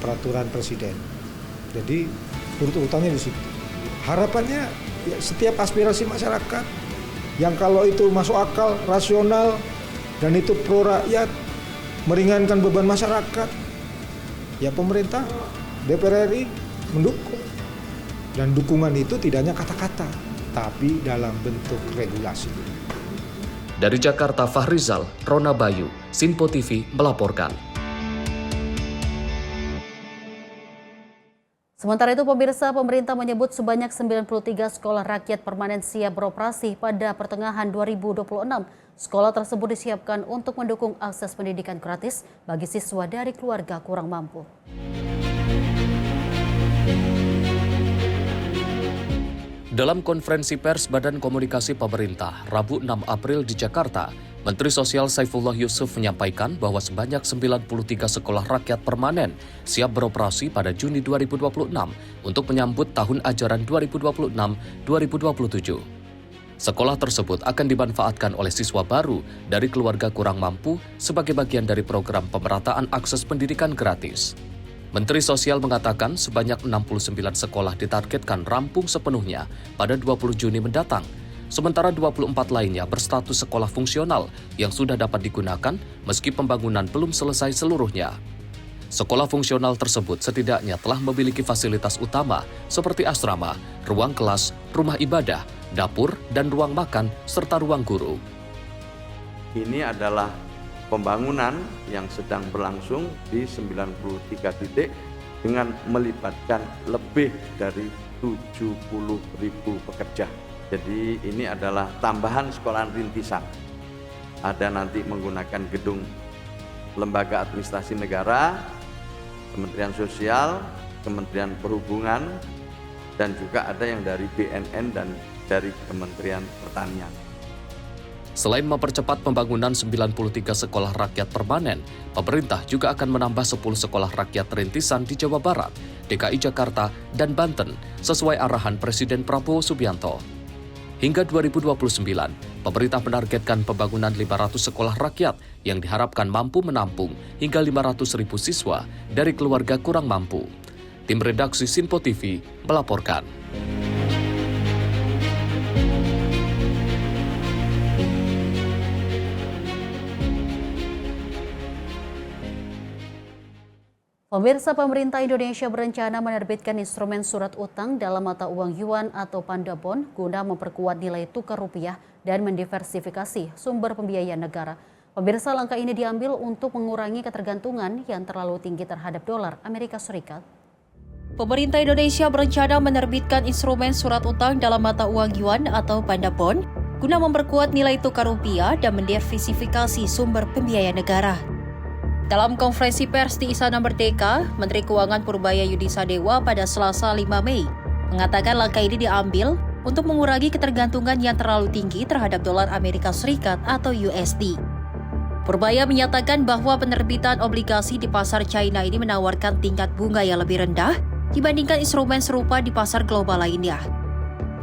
Speaker 17: peraturan Presiden. Jadi urut-urutannya di situ. Harapannya ya, setiap aspirasi masyarakat yang kalau itu masuk akal, rasional, dan itu pro rakyat, meringankan beban masyarakat, ya pemerintah, DPR RI mendukung. Dan dukungan itu tidak hanya kata-kata, tapi dalam bentuk regulasi.
Speaker 9: Dari Jakarta, Fahrizal, Rona Bayu, Sinpo TV melaporkan.
Speaker 8: Sementara itu, pemirsa, pemerintah menyebut sebanyak 93 sekolah rakyat permanen siap beroperasi pada pertengahan 2026. Sekolah tersebut disiapkan untuk mendukung akses pendidikan gratis bagi siswa dari keluarga kurang mampu.
Speaker 9: Dalam konferensi pers Badan Komunikasi Pemerintah, Rabu 6 April di Jakarta, Menteri Sosial Saifullah Yusuf menyampaikan bahwa sebanyak 93 sekolah rakyat permanen siap beroperasi pada Juni 2026 untuk menyambut tahun ajaran 2026-2027. Sekolah tersebut akan dimanfaatkan oleh siswa baru dari keluarga kurang mampu sebagai bagian dari program pemerataan akses pendidikan gratis. Menteri Sosial mengatakan sebanyak 69 sekolah ditargetkan rampung sepenuhnya pada 20 Juni mendatang, sementara 24 lainnya berstatus sekolah fungsional yang sudah dapat digunakan meski pembangunan belum selesai seluruhnya. Sekolah fungsional tersebut setidaknya telah memiliki fasilitas utama seperti asrama, ruang kelas, rumah ibadah, dapur, dan ruang makan, serta ruang guru.
Speaker 10: Ini adalah pembangunan yang sedang berlangsung di 93 titik dengan melibatkan lebih dari 70.000 pekerja. Jadi ini adalah tambahan sekolahan rintisan. Ada nanti menggunakan gedung Lembaga Administrasi Negara, Kementerian Sosial, Kementerian Perhubungan, dan juga ada yang dari BNN dan dari Kementerian Pertanian.
Speaker 9: Selain mempercepat pembangunan 93 sekolah rakyat permanen, pemerintah juga akan menambah 10 sekolah rakyat rintisan di Jawa Barat, DKI Jakarta, dan Banten sesuai arahan Presiden Prabowo Subianto. Hingga 2029, pemerintah menargetkan pembangunan 500 sekolah rakyat yang diharapkan mampu menampung hingga 500.000 siswa dari keluarga kurang mampu. Tim redaksi Sinpo TV melaporkan.
Speaker 8: Pemirsa, pemerintah Indonesia berencana menerbitkan instrumen surat utang dalam mata uang yuan atau pandabon guna memperkuat nilai tukar rupiah dan mendiversifikasi sumber pembiayaan negara. Pemirsa, langkah ini diambil untuk mengurangi ketergantungan yang terlalu tinggi terhadap dolar Amerika Serikat.
Speaker 1: Pemerintah Indonesia berencana menerbitkan instrumen surat utang dalam mata uang yuan atau pandabon guna memperkuat nilai tukar rupiah dan mendiversifikasi sumber pembiayaan negara. Dalam konferensi pers di Istana Merdeka, Menteri Keuangan Purbaya Yudisadewa pada Selasa 5 Mei mengatakan langkah ini diambil untuk mengurangi ketergantungan yang terlalu tinggi terhadap dolar Amerika Serikat atau USD. Purbaya menyatakan bahwa penerbitan obligasi di pasar China ini menawarkan tingkat bunga yang lebih rendah dibandingkan instrumen serupa di pasar global lainnya.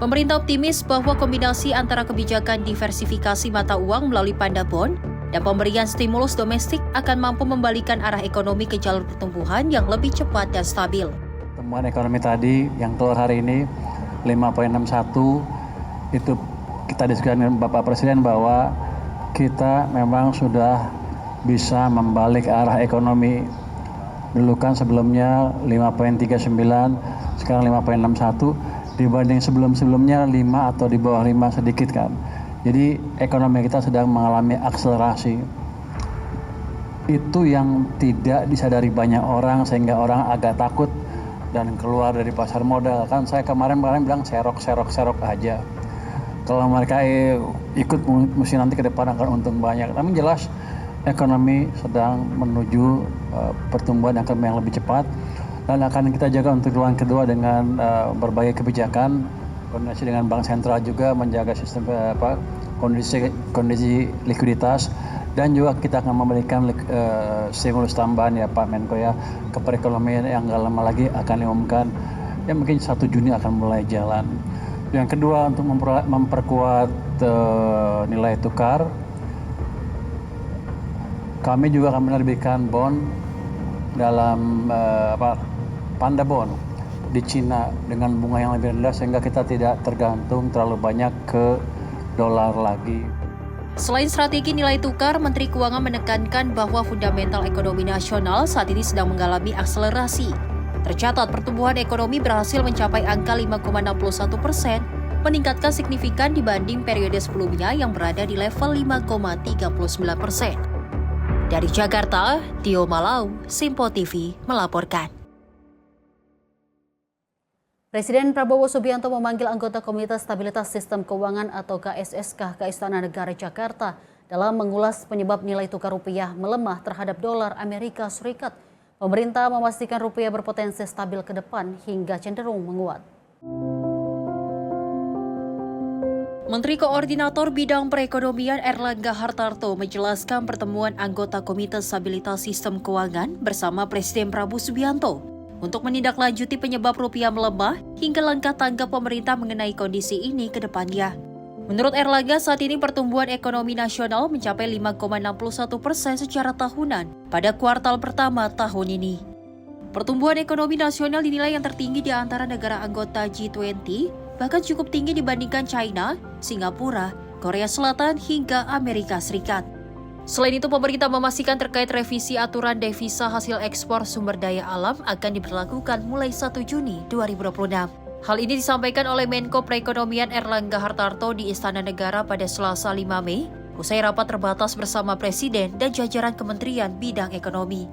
Speaker 1: Pemerintah optimis bahwa kombinasi antara kebijakan diversifikasi mata uang melalui pandabon dan pemberian stimulus domestik akan mampu membalikan arah ekonomi ke jalur pertumbuhan yang lebih cepat dan stabil.
Speaker 5: Pertumbuhan ekonomi tadi yang keluar hari ini 5,61 itu kita diskusikan dengan Bapak Presiden bahwa kita memang sudah bisa membalik arah ekonomi. Dulu kan sebelumnya 5,39, sekarang 5,61, dibanding sebelum-sebelumnya 5 atau di bawah 5 sedikit kan. Jadi ekonomi kita sedang mengalami akselerasi. Itu yang tidak disadari banyak orang sehingga orang agak takut dan keluar dari pasar modal. Kan saya kemarin bilang serok aja. Kalau mereka ikut mesti nanti ke depan akan untung banyak. Tapi jelas ekonomi sedang menuju pertumbuhan yang lebih cepat dan akan kita jaga untuk ruang kedua dengan berbagai kebijakan. Koordinasi dengan Bank Sentral juga menjaga sistem kondisi likuiditas Dan juga kita akan memberikan stimulus tambahan ya Pak Menko ya ke perekonomian yang nggak lama lagi akan diumumkan. Ya mungkin 1 Juni akan mulai jalan. Yang kedua untuk memperkuat nilai tukar, kami juga akan menerbitkan bond dalam panda bond di Cina dengan bunga yang lebih rendah sehingga kita tidak tergantung terlalu banyak ke dolar lagi.
Speaker 1: Selain strategi nilai tukar, Menteri Keuangan menekankan bahwa fundamental ekonomi nasional saat ini sedang mengalami akselerasi. Tercatat pertumbuhan ekonomi berhasil mencapai angka 5,61%, meningkatkan signifikan dibanding periode sebelumnya yang berada di level 5,39%. Dari Jakarta, Tio Malau, Simpo TV melaporkan.
Speaker 8: Presiden Prabowo Subianto memanggil anggota Komite Stabilitas Sistem Keuangan atau KSSK ke Istana Negara Jakarta dalam mengulas penyebab nilai tukar rupiah melemah terhadap dolar Amerika Serikat. Pemerintah memastikan rupiah berpotensi stabil ke depan hingga cenderung menguat.
Speaker 1: Menteri Koordinator Bidang Perekonomian Erlangga Hartarto menjelaskan pertemuan anggota Komite Stabilitas Sistem Keuangan bersama Presiden Prabowo Subianto untuk menindaklanjuti penyebab rupiah melemah hingga langkah tanggap pemerintah mengenai kondisi ini ke depannya. Menurut Erlangga, saat ini pertumbuhan ekonomi nasional mencapai 5,61% secara tahunan pada kuartal pertama tahun ini. Pertumbuhan ekonomi nasional dinilai yang tertinggi di antara negara anggota G20, bahkan cukup tinggi dibandingkan China, Singapura, Korea Selatan, hingga Amerika Serikat. Selain itu, pemerintah memastikan terkait revisi aturan devisa hasil ekspor sumber daya alam akan diberlakukan mulai 1 Juni 2026. Hal ini disampaikan oleh Menko Perekonomian Erlangga Hartarto di Istana Negara pada Selasa 5 Mei, usai rapat terbatas bersama Presiden dan jajaran Kementerian Bidang Ekonomi.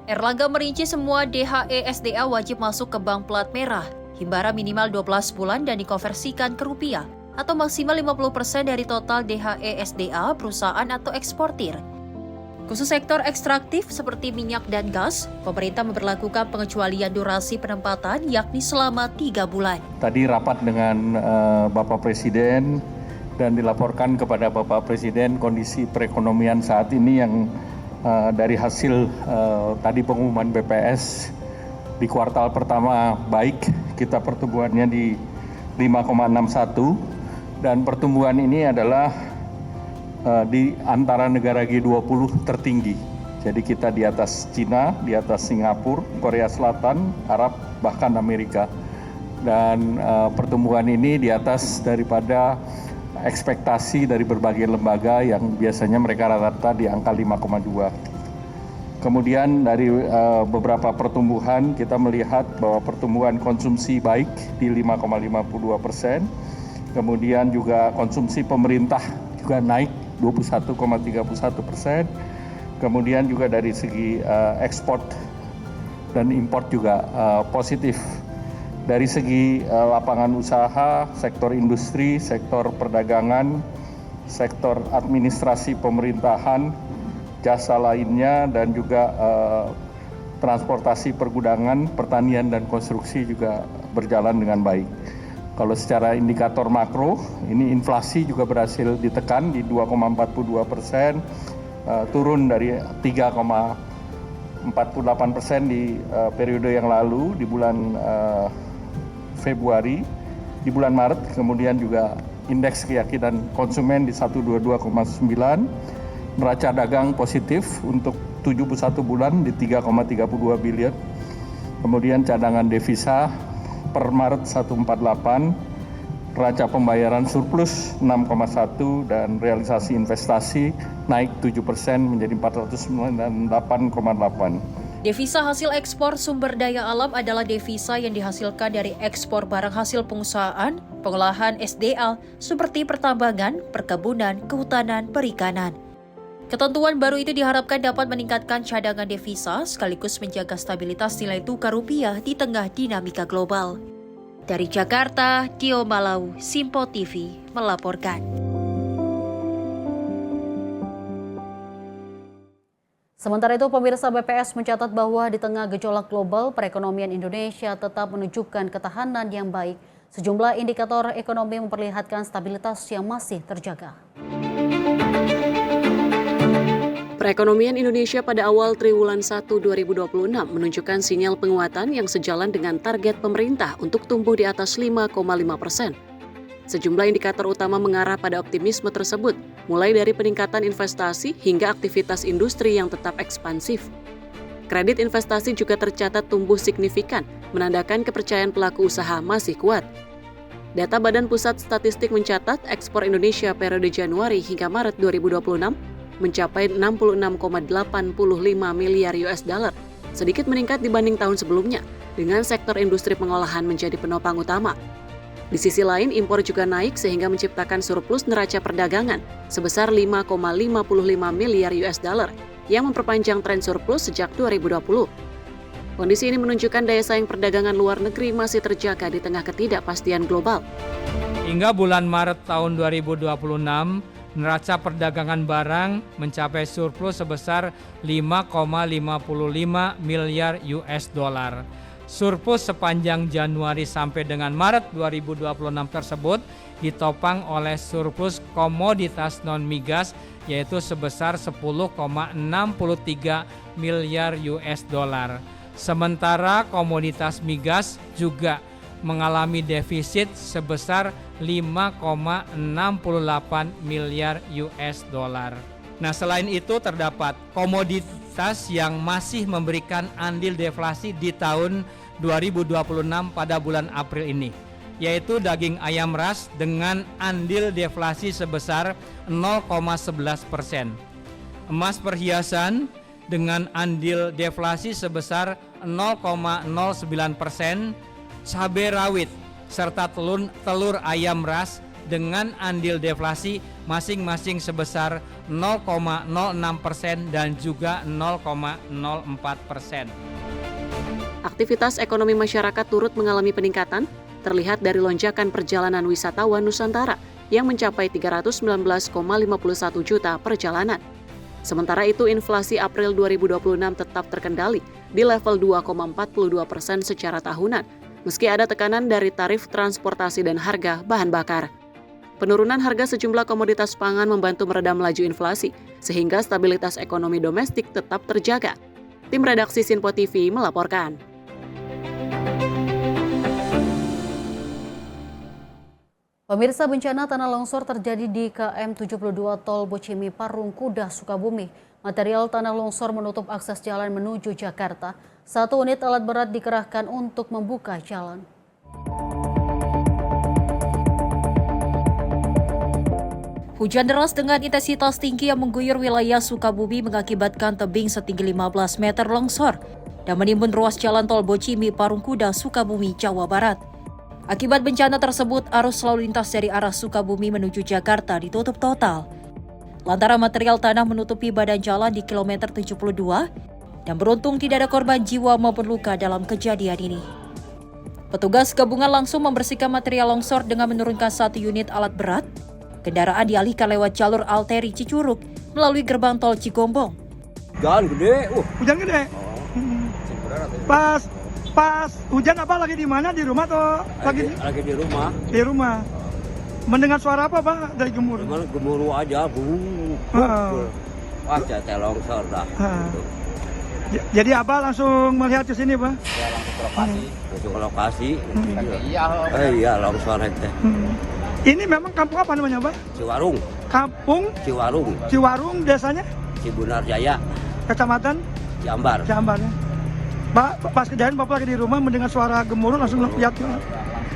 Speaker 1: Erlangga merinci semua DHE SDA wajib masuk ke bank plat merah, himbara minimal 12 bulan dan dikonversikan ke rupiah, atau maksimal 50% dari total DHE SDA perusahaan atau eksportir. Khusus sektor ekstraktif seperti minyak dan gas, pemerintah memberlakukan pengecualian durasi penempatan yakni selama 3 bulan.
Speaker 3: Tadi rapat dengan Bapak Presiden dan dilaporkan kepada Bapak Presiden kondisi perekonomian saat ini yang dari hasil tadi pengumuman BPS di kuartal pertama baik, kita pertumbuhannya di 5,61 dan pertumbuhan ini adalah di antara negara G20 tertinggi. Jadi kita di atas Cina, di atas Singapura, Korea Selatan, Arab, bahkan Amerika. Dan pertumbuhan ini di atas daripada ekspektasi dari berbagai lembaga yang biasanya mereka rata-rata di angka 5,2. Kemudian dari beberapa pertumbuhan kita melihat bahwa pertumbuhan konsumsi baik di 5,52%. Kemudian juga konsumsi pemerintah juga naik 21,31%. Kemudian juga dari segi ekspor dan import juga positif. Dari segi lapangan usaha, sektor industri, sektor perdagangan, sektor administrasi pemerintahan, jasa lainnya, dan juga transportasi pergudangan, pertanian, dan konstruksi juga berjalan dengan baik. Kalau secara indikator makro, ini inflasi juga berhasil ditekan di 2,42%, turun dari 3,48% di periode yang lalu di bulan Februari. Di bulan Maret kemudian juga indeks keyakinan konsumen di 122,9, neraca dagang positif untuk 71 bulan di 3,32 bilion. Kemudian cadangan devisa per Maret 148, neraca pembayaran surplus 6,1 dan realisasi investasi naik 7% menjadi 498,8.
Speaker 1: Devisa hasil ekspor sumber daya alam adalah devisa yang dihasilkan dari ekspor barang hasil pengusahaan, pengolahan SDA seperti pertambangan, perkebunan, kehutanan, perikanan. Ketentuan baru itu diharapkan dapat meningkatkan cadangan devisa sekaligus menjaga stabilitas nilai tukar rupiah di tengah dinamika global. Dari Jakarta, Tio Malau, Simpo TV melaporkan.
Speaker 8: Sementara itu, pemirsa, BPS mencatat bahwa di tengah gejolak global, perekonomian Indonesia tetap menunjukkan ketahanan yang baik. Sejumlah indikator ekonomi memperlihatkan stabilitas yang masih terjaga.
Speaker 18: Perekonomian Indonesia pada awal triwulan 1 2026 menunjukkan sinyal penguatan yang sejalan dengan target pemerintah untuk tumbuh di atas 5,5%. Sejumlah indikator utama mengarah pada optimisme tersebut, mulai dari peningkatan investasi hingga aktivitas industri yang tetap ekspansif. Kredit investasi juga tercatat tumbuh signifikan, menandakan kepercayaan pelaku usaha masih kuat. Data Badan Pusat Statistik mencatat ekspor Indonesia periode Januari hingga Maret 2026 mencapai 66,85 miliar US dollar, sedikit meningkat dibanding tahun sebelumnya, dengan sektor industri pengolahan menjadi penopang utama. Di sisi lain, impor juga naik sehingga menciptakan surplus neraca perdagangan sebesar 5,55 miliar US dollar, yang memperpanjang tren surplus sejak 2020. Kondisi ini menunjukkan daya saing perdagangan luar negeri masih terjaga di tengah ketidakpastian global.
Speaker 19: Hingga bulan Maret tahun 2026, neraca perdagangan barang mencapai surplus sebesar 5,55 miliar US dollar. Surplus sepanjang Januari sampai dengan Maret 2026 tersebut ditopang oleh surplus komoditas non-migas yaitu sebesar 10,63 miliar US dollar. Sementara komoditas migas juga mengalami defisit sebesar 5,68 miliar US dollar. Nah, selain itu terdapat komoditas yang masih memberikan andil deflasi di tahun 2026 pada bulan April ini, yaitu daging ayam ras dengan andil deflasi sebesar 0,11%. Emas perhiasan dengan andil deflasi sebesar 0,09%, cabai rawit, serta telur ayam ras dengan andil deflasi masing-masing sebesar 0,06% dan juga 0,04%.
Speaker 18: Aktivitas ekonomi masyarakat turut mengalami peningkatan, terlihat dari lonjakan perjalanan wisatawan Nusantara yang mencapai 319,51 juta perjalanan. Sementara itu, inflasi April 2026 tetap terkendali di level 2,42% secara tahunan, meski ada tekanan dari tarif transportasi dan harga bahan bakar. Penurunan harga sejumlah komoditas pangan membantu meredam laju inflasi, sehingga stabilitas ekonomi domestik tetap terjaga. Tim redaksi Sinpo TV melaporkan.
Speaker 8: Pemirsa, bencana tanah longsor terjadi di KM 72 Tol Bocimi Parung Kuda, Sukabumi. Material tanah longsor menutup akses jalan menuju Jakarta. 1 unit alat berat dikerahkan untuk membuka jalan.
Speaker 1: Hujan deras dengan intensitas tinggi yang mengguyur wilayah Sukabumi mengakibatkan tebing setinggi 15 meter longsor dan menimbun ruas jalan tol Bocimi Parung Kuda, Sukabumi, Jawa Barat. Akibat bencana tersebut, arus lalu lintas dari arah Sukabumi menuju Jakarta ditutup total. Lantaran material tanah menutupi badan jalan di kilometer 72, dan beruntung tidak ada korban jiwa maupun luka dalam kejadian ini. Petugas gabungan langsung membersihkan material longsor dengan menurunkan 1 unit alat berat. Kendaraan dialihkan lewat jalur arteri Cicurug melalui gerbang tol Cigombong.
Speaker 20: Hujan gede,
Speaker 21: Hujan gede. Pas hujan apa lagi di mana? Di rumah atau lagi
Speaker 20: di rumah?
Speaker 21: Di rumah. Mendengar suara apa, Pak, dari gemuruh?
Speaker 20: Gemuruh aja, wah, jatuh longsor dah.
Speaker 21: Jadi Abah langsung melihat ke sini, Pak?
Speaker 20: Ya, langsung ke lokasi. Iya, longsor itu.
Speaker 21: Ini memang kampung apa namanya, Pak?
Speaker 20: Ciwarung.
Speaker 21: Kampung?
Speaker 20: Ciwarung.
Speaker 21: Ciwarung, desanya?
Speaker 20: Cibunar Jaya.
Speaker 21: Kecamatan?
Speaker 20: Jambar.
Speaker 21: Jambar, ya. Pak, pas kejadian Bapak lagi di rumah mendengar suara gemuruh langsung lihat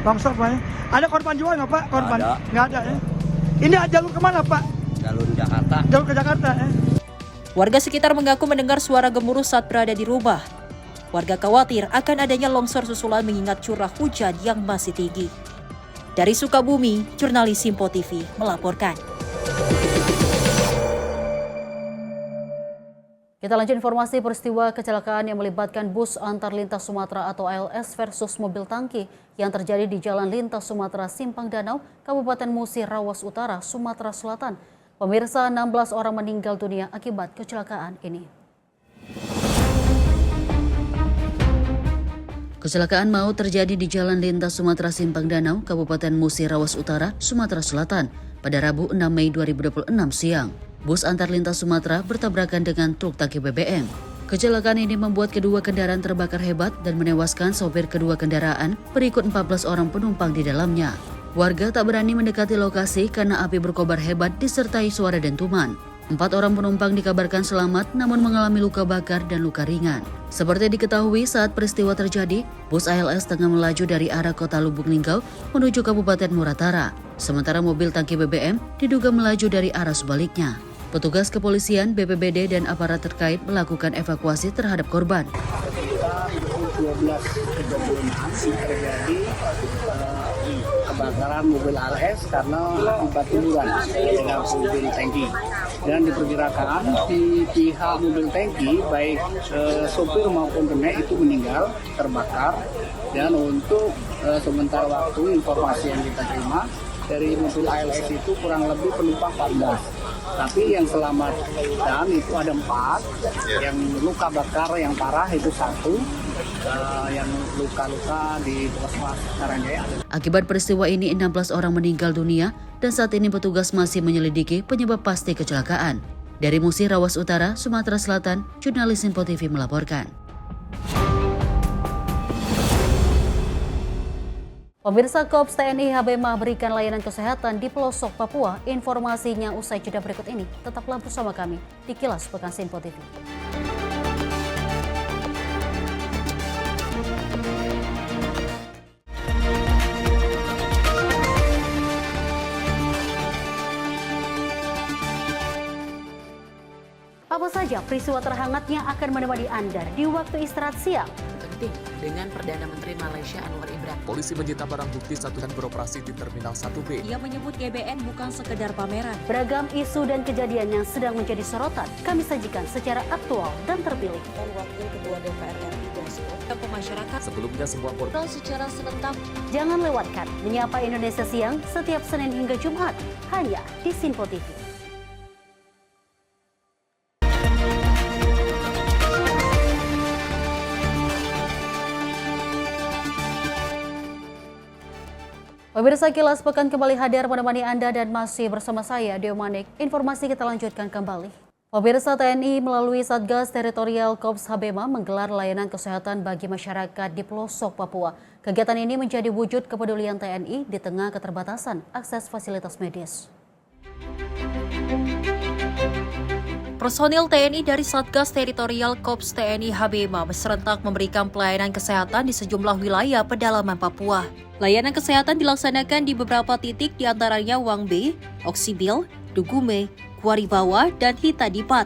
Speaker 21: longsor, Pak, ya. Ada korban jiwa nggak, Pak? Korban? Nggak ada, ya. Ini jalur kemana, Pak?
Speaker 20: Jalur Jakarta.
Speaker 21: Jalur ke Jakarta, ya.
Speaker 1: Warga sekitar mengaku mendengar suara gemuruh saat berada di rumah. Warga khawatir akan adanya longsor susulan mengingat curah hujan yang masih tinggi. Dari Sukabumi, jurnalis Sinpo TV melaporkan.
Speaker 8: Kita lanjut informasi peristiwa kecelakaan yang melibatkan bus antar lintas Sumatera atau ALS versus mobil tangki yang terjadi di Jalan Lintas Sumatera Simpang Danau, Kabupaten Musi Rawas Utara, Sumatera Selatan. Pemirsa, 16 orang meninggal dunia akibat kecelakaan ini. Kecelakaan maut terjadi di Jalan Lintas Sumatera Simpang Danau, Kabupaten Musi Rawas Utara, Sumatera Selatan pada Rabu 6 Mei 2026 siang. Bus antar lintas Sumatera bertabrakan dengan truk tangki BBM. Kecelakaan ini membuat kedua kendaraan terbakar hebat dan menewaskan sopir kedua kendaraan berikut 14 orang penumpang di dalamnya. Warga tak berani mendekati lokasi karena api berkobar hebat disertai suara dentuman. 4 orang penumpang dikabarkan selamat namun mengalami luka bakar dan luka ringan. Seperti diketahui saat peristiwa terjadi, bus ALS tengah melaju dari arah kota Lubuk Linggau menuju Kabupaten Muratara. Sementara mobil tangki BBM diduga melaju dari arah sebaliknya. Petugas kepolisian, BPBD, dan aparat terkait melakukan evakuasi terhadap korban.
Speaker 2: Sekitar 12.36 terjadi kebakaran mobil ALS karena akibat benturan dengan mobil tangki. Dan diperkirakan di pihak mobil tangki, baik sopir maupun kenek itu meninggal, terbakar. Dan untuk sementara waktu informasi yang kita terima, dari mobil ALS itu kurang lebih penumpang 14. Tapi yang selamat dan itu ada 4, yang luka bakar yang parah itu 1, yang luka-luka di Puskesmas Karangjaya.
Speaker 8: Akibat peristiwa ini 16 orang meninggal dunia dan saat ini petugas masih menyelidiki penyebab pasti kecelakaan. Dari Musi, Rawas Utara, Sumatera Selatan, jurnalis Info TV melaporkan. Pemirsa, Korps TNI HBMA berikan layanan kesehatan di pelosok Papua. Informasinya usai jeda berikut ini. Tetaplah bersama kami di Kilas Pekan Info TV. Apa saja peristiwa terhangatnya akan menemani Anda di waktu istirahat siang?
Speaker 22: Penting dengan Perdana Menteri Malaysia Anwar Ibrahim.
Speaker 9: Polisi menyita barang bukti satu dan beroperasi di Terminal 1B.
Speaker 1: Ia menyebut GBN bukan sekedar pameran.
Speaker 8: Beragam isu dan kejadian yang sedang menjadi sorotan kami sajikan secara aktual dan terpilih.
Speaker 22: Dan Wakil Ketua DPR RI Dasko
Speaker 1: Ke masyarakat
Speaker 9: Sebelumnya sebuah portal
Speaker 1: secara serentak.
Speaker 8: Jangan lewatkan Menyapa Indonesia Siang setiap Senin hingga Jumat hanya di Sinpo TV. Pemirsa, Kilas Pekan kembali hadir menemani Anda dan masih bersama saya, Deo Manik. Informasi kita lanjutkan kembali. Pemirsa, TNI melalui Satgas Teritorial Korps HBMA menggelar layanan kesehatan bagi masyarakat di pelosok Papua. Kegiatan ini menjadi wujud kepedulian TNI di tengah keterbatasan akses fasilitas medis.
Speaker 1: Personil TNI dari Satgas Teritorial Korps TNI HBMA serentak memberikan pelayanan kesehatan di sejumlah wilayah pedalaman Papua. Layanan kesehatan dilaksanakan di beberapa titik diantaranya Wangbe, Oksibil, Dugume, Kuaribawa, dan Hitadipat.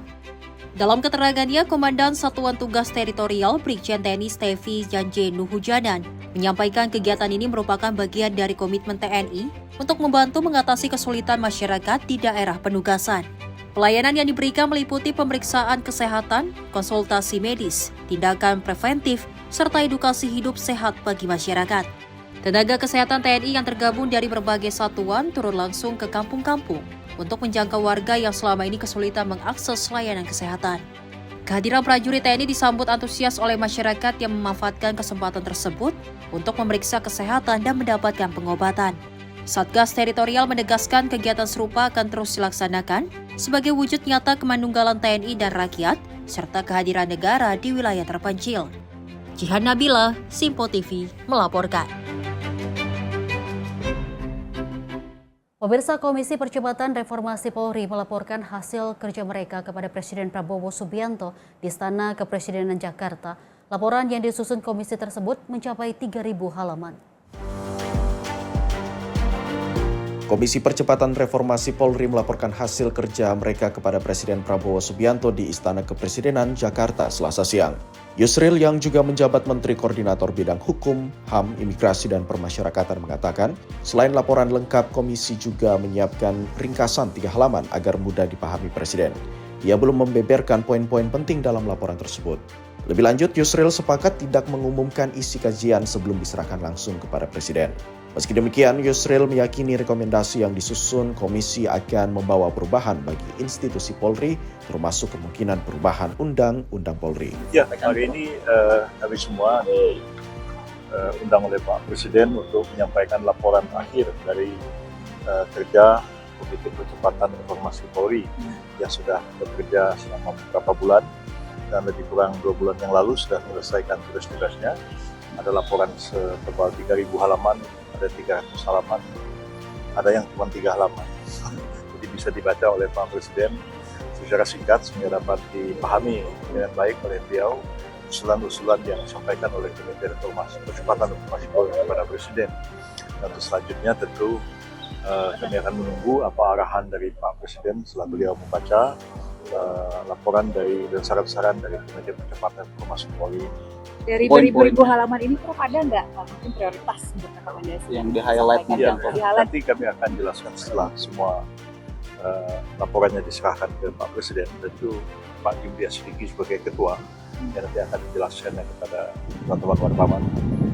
Speaker 1: Dalam keterangannya, Komandan Satuan Tugas Teritorial Brigjen TNI Stevi Janje Nuhujanan menyampaikan kegiatan ini merupakan bagian dari komitmen TNI untuk membantu mengatasi kesulitan masyarakat di daerah penugasan. Pelayanan yang diberikan meliputi pemeriksaan kesehatan, konsultasi medis, tindakan preventif, serta edukasi hidup sehat bagi masyarakat. Tenaga kesehatan TNI yang tergabung dari berbagai satuan turun langsung ke kampung-kampung untuk menjangkau warga yang selama ini kesulitan mengakses layanan kesehatan. Kehadiran prajurit TNI disambut antusias oleh masyarakat yang memanfaatkan kesempatan tersebut untuk memeriksa kesehatan dan mendapatkan pengobatan. Satgas Teritorial menegaskan kegiatan serupa akan terus dilaksanakan sebagai wujud nyata kemanunggalan TNI dan rakyat, serta kehadiran negara di wilayah terpencil. Jihan Nabila, Simpo TV, melaporkan.
Speaker 8: Pemirsa, Komisi Percepatan Reformasi Polri melaporkan hasil kerja mereka kepada Presiden Prabowo Subianto di Istana Kepresidenan Jakarta. Laporan yang disusun komisi tersebut mencapai 3.000 halaman.
Speaker 23: Komisi Percepatan Reformasi Polri melaporkan hasil kerja mereka kepada Presiden Prabowo Subianto di Istana Kepresidenan Jakarta Selasa siang. Yusril yang juga menjabat Menteri Koordinator Bidang Hukum, HAM, Imigrasi, dan Permasyarakatan mengatakan, selain laporan lengkap, komisi juga menyiapkan ringkasan 3 halaman agar mudah dipahami Presiden. Ia belum membeberkan poin-poin penting dalam laporan tersebut. Lebih lanjut, Yusril sepakat tidak mengumumkan isi kajian sebelum diserahkan langsung kepada Presiden. Meski demikian, Yusril meyakini rekomendasi yang disusun komisi akan membawa perubahan bagi institusi Polri, termasuk kemungkinan perubahan Undang-Undang Polri.
Speaker 24: Ya, hari ini kami semua undang oleh Pak Presiden untuk menyampaikan laporan akhir dari kerja Komite Percepatan Reformasi Polri yang sudah bekerja selama beberapa bulan dan lebih kurang 2 bulan yang lalu sudah menyelesaikan tugas-tugasnya. Ada laporan setebal 3.000 halaman, ada 300 halaman, ada yang cuma 3 halaman. Jadi bisa dibaca oleh Pak Presiden secara singkat sehingga dapat dipahami dengan baik oleh beliau usulan-usulan yang disampaikan oleh Komite Percepatan Reformasi Polri kepada Presiden. Dan selanjutnya tentu kami akan menunggu apa arahan dari Pak Presiden setelah beliau membaca laporan dan saran-saran dari Komite Percepatan Reformasi Polri.
Speaker 22: Dari beribu-ribu halaman ini Prof ada nggak mungkin prioritas untuk rekomendasi
Speaker 24: yang di-highlight? Ya, nanti kami akan jelaskan setelah semua laporannya diserahkan ke Pak Presiden. Tentu Pak Jumri Sidiki sebagai ketua yang nanti akan menjelaskannya kepada teman-teman wartawan.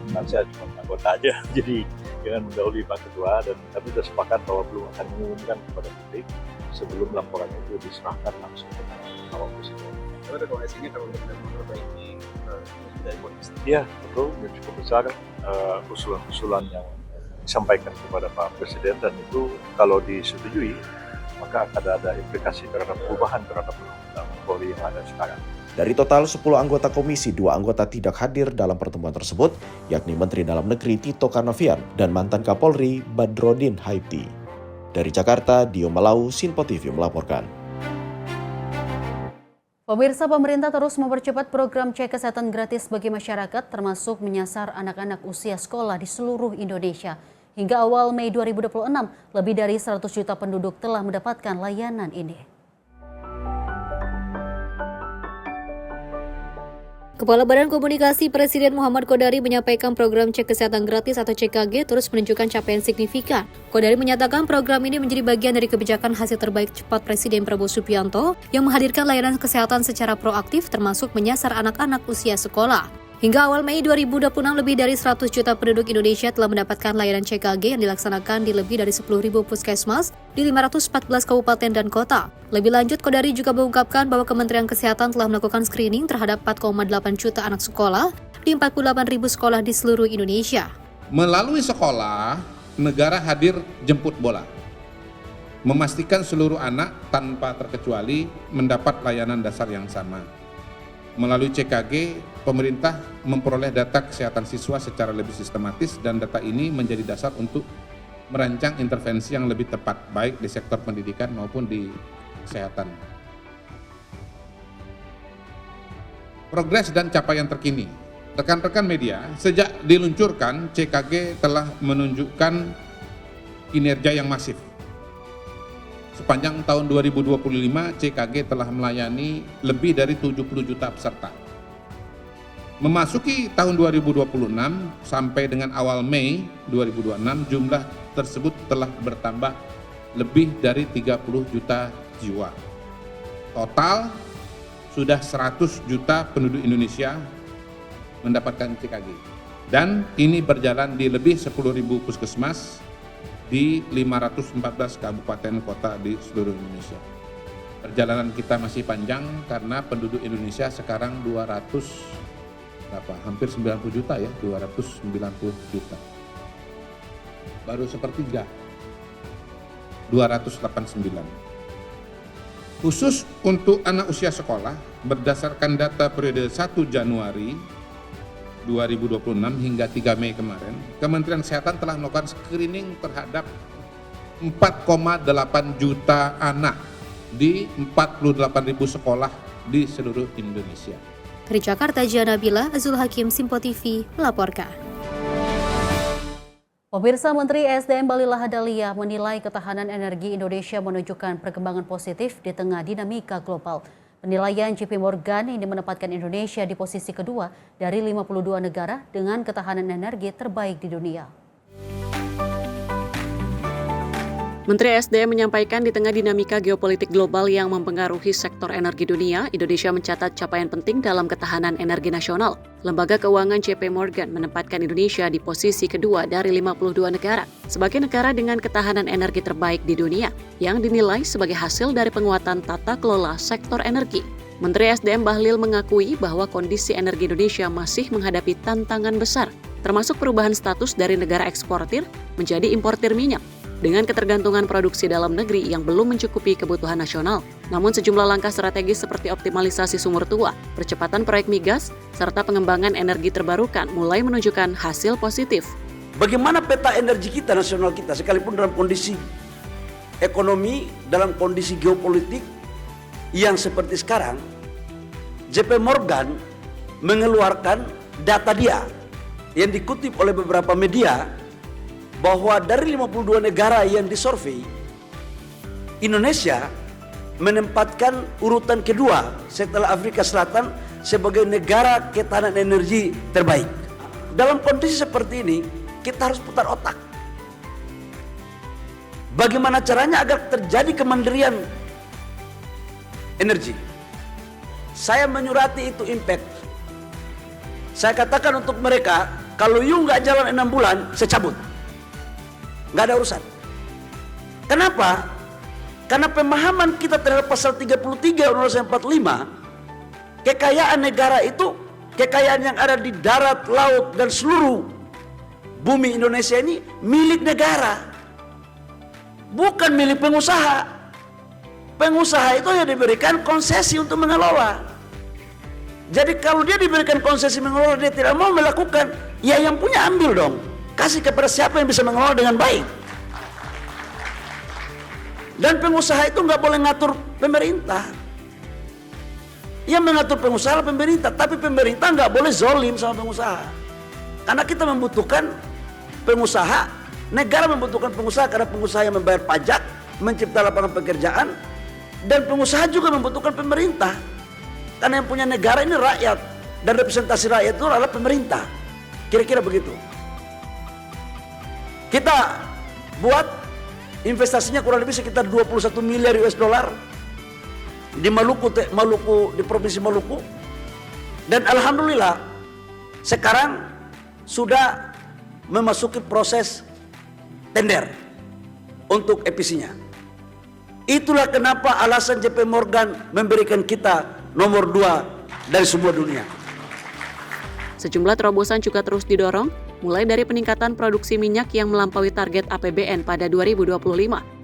Speaker 24: Dan saya cuma anggota aja, jadi jangan mendahului Pak Ketua, dan kami sudah sepakat bahwa belum akan mengumumkan kepada publik sebelum laporan itu diserahkan langsung ke Bapak Presiden.
Speaker 4: Ada rekomendasinya kalau untuk memperbaiki dari kondisi?
Speaker 24: Iya, betul. Yang cukup besar usulan-usulan yang disampaikan kepada Pak Presiden, dan itu kalau disetujui maka akan ada implikasi terhadap perubahan terhadap undang-undang Polri yang ada sekarang.
Speaker 23: Dari total 10 anggota komisi, 2 anggota tidak hadir dalam pertemuan tersebut, yakni Menteri Dalam Negeri Tito Karnavian dan mantan Kapolri Badrodin Haiti. Dari Jakarta, Dio Malau, Sinpo TV melaporkan.
Speaker 8: Pemirsa, pemerintah terus mempercepat program cek kesehatan gratis bagi masyarakat, termasuk menyasar anak-anak usia sekolah di seluruh Indonesia. Hingga awal Mei 2026, lebih dari 100 juta penduduk telah mendapatkan layanan ini.
Speaker 15: Kepala Badan Komunikasi Presiden Muhammad Kodari menyampaikan program cek kesehatan gratis atau CKG terus menunjukkan capaian signifikan. Kodari menyatakan program ini menjadi bagian dari kebijakan hasil terbaik cepat Presiden Prabowo Subianto yang menghadirkan layanan kesehatan secara proaktif termasuk menyasar anak-anak usia sekolah. Hingga awal Mei 2026, lebih dari 100 juta penduduk Indonesia telah mendapatkan layanan CKG yang dilaksanakan di lebih dari 10.000 puskesmas di 514 kabupaten dan kota. Lebih lanjut, Kodari juga mengungkapkan bahwa Kementerian Kesehatan telah melakukan screening terhadap 4,8 juta anak sekolah di 48.000 sekolah di seluruh Indonesia.
Speaker 7: Melalui sekolah, negara hadir jemput bola. Memastikan seluruh anak tanpa terkecuali mendapat layanan dasar yang sama. Melalui CKG, pemerintah memperoleh data kesehatan siswa secara lebih sistematis dan data ini menjadi dasar untuk merancang intervensi yang lebih tepat baik di sektor pendidikan maupun di kesehatan. Progres dan capaian terkini. Rekan-rekan media, sejak diluncurkan CKG telah menunjukkan kinerja yang masif. Sepanjang tahun 2025, CKG telah melayani lebih dari 70 juta peserta. Memasuki tahun 2026 sampai dengan awal Mei 2026, jumlah tersebut telah bertambah lebih dari 30 juta jiwa. Total sudah 100 juta penduduk Indonesia mendapatkan CKG. Dan ini berjalan di lebih 10.000 puskesmas di 514 kabupaten kota di seluruh Indonesia. Perjalanan kita masih panjang karena penduduk Indonesia sekarang hampir 90 juta ya, 290 juta. Baru sepertiga, 289. Khusus untuk anak usia sekolah, berdasarkan data periode 1 Januari 2026 hingga 3 Mei kemarin, Kementerian Kesehatan telah melakukan screening terhadap 4,8 juta anak di 48.000 sekolah di seluruh Indonesia.
Speaker 15: Dari Jakarta, Janabila, Azul Hakim, Simpo TV melaporkan.
Speaker 8: Pemirsa, Menteri SDM Bahlil Lahadalia menilai ketahanan energi Indonesia menunjukkan perkembangan positif di tengah dinamika global. Penilaian JP Morgan ini menempatkan Indonesia di posisi kedua dari 52 negara dengan ketahanan energi terbaik di dunia.
Speaker 18: Menteri SDM menyampaikan di tengah dinamika geopolitik global yang mempengaruhi sektor energi dunia, Indonesia mencatat capaian penting dalam ketahanan energi nasional. Lembaga keuangan JP Morgan menempatkan Indonesia di posisi kedua dari 52 negara sebagai negara dengan ketahanan energi terbaik di dunia yang dinilai sebagai hasil dari penguatan tata kelola sektor energi. Menteri SDM Bahlil mengakui bahwa kondisi energi Indonesia masih menghadapi tantangan besar, termasuk perubahan status dari negara eksportir menjadi importir minyak. dengan ketergantungan produksi dalam negeri yang belum mencukupi kebutuhan nasional. Namun sejumlah langkah strategis seperti optimalisasi sumur tua, percepatan proyek migas, serta pengembangan energi terbarukan mulai menunjukkan hasil positif.
Speaker 6: Bagaimana peta energi kita, nasional kita, sekalipun dalam kondisi ekonomi, dalam kondisi geopolitik yang seperti sekarang, JP Morgan mengeluarkan data dia yang dikutip oleh beberapa media bahwa dari 52 negara yang disurvei, Indonesia menempatkan urutan kedua setelah Afrika Selatan sebagai negara ketahanan energi terbaik. Dalam kondisi seperti ini, kita harus putar otak. Bagaimana caranya agar terjadi kemandirian energi? Saya menyurati itu impact. Saya katakan untuk mereka, kalau you nggak jalan 6 bulan, saya cabut. Nggak ada urusan. Kenapa? Karena pemahaman kita terhadap pasal 33 Undang-Undang 45, kekayaan negara itu, kekayaan yang ada di darat, laut, dan seluruh bumi Indonesia ini milik negara. Bukan milik pengusaha. Pengusaha itu yang diberikan konsesi untuk mengelola. Jadi kalau dia diberikan konsesi mengelola, dia tidak mau melakukan, ya yang punya ambil dong. Kasih kepada siapa yang bisa mengelola dengan baik. Dan pengusaha itu nggak boleh ngatur pemerintah. Yang mengatur pengusaha adalah pemerintah, tapi pemerintah nggak boleh zolim sama pengusaha. Karena kita membutuhkan pengusaha, negara membutuhkan pengusaha karena pengusaha yang membayar pajak, mencipta lapangan pekerjaan, dan pengusaha juga membutuhkan pemerintah. Karena yang punya negara ini rakyat, dan representasi rakyat itu adalah pemerintah. Kira-kira begitu. Kita buat investasinya kurang lebih sekitar 21 miliar US dollar di Maluku, di Provinsi Maluku. Dan alhamdulillah sekarang sudah memasuki proses tender untuk EPC-nya. Itulah kenapa alasan JP Morgan memberikan kita nomor 2 dari semua dunia.
Speaker 18: Sejumlah terobosan juga terus didorong, mulai dari peningkatan produksi minyak yang melampaui target APBN pada 2025,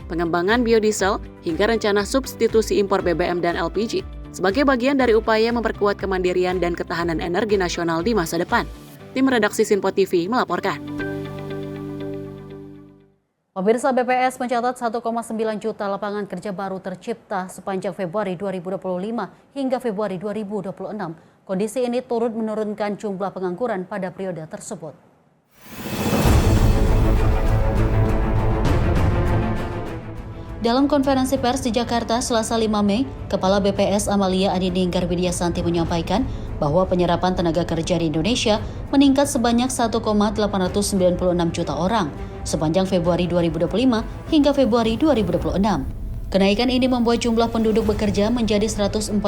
Speaker 18: pengembangan biodiesel, hingga rencana substitusi impor BBM dan LPG, sebagai bagian dari upaya memperkuat kemandirian dan ketahanan energi nasional di masa depan. Tim redaksi Sinpo TV melaporkan.
Speaker 8: Pemirsa, BPS mencatat 1,9 juta lapangan kerja baru tercipta sepanjang Februari 2025 hingga Februari 2026. Kondisi ini turut menurunkan jumlah pengangguran pada periode tersebut. Dalam konferensi pers di Jakarta Selasa 5 Mei, Kepala BPS Amalia Adininggar Widyasanti menyampaikan bahwa penyerapan tenaga kerja di Indonesia meningkat sebanyak 1,896 juta orang sepanjang Februari 2025 hingga Februari 2026. Kenaikan ini membuat jumlah penduduk bekerja menjadi 147,57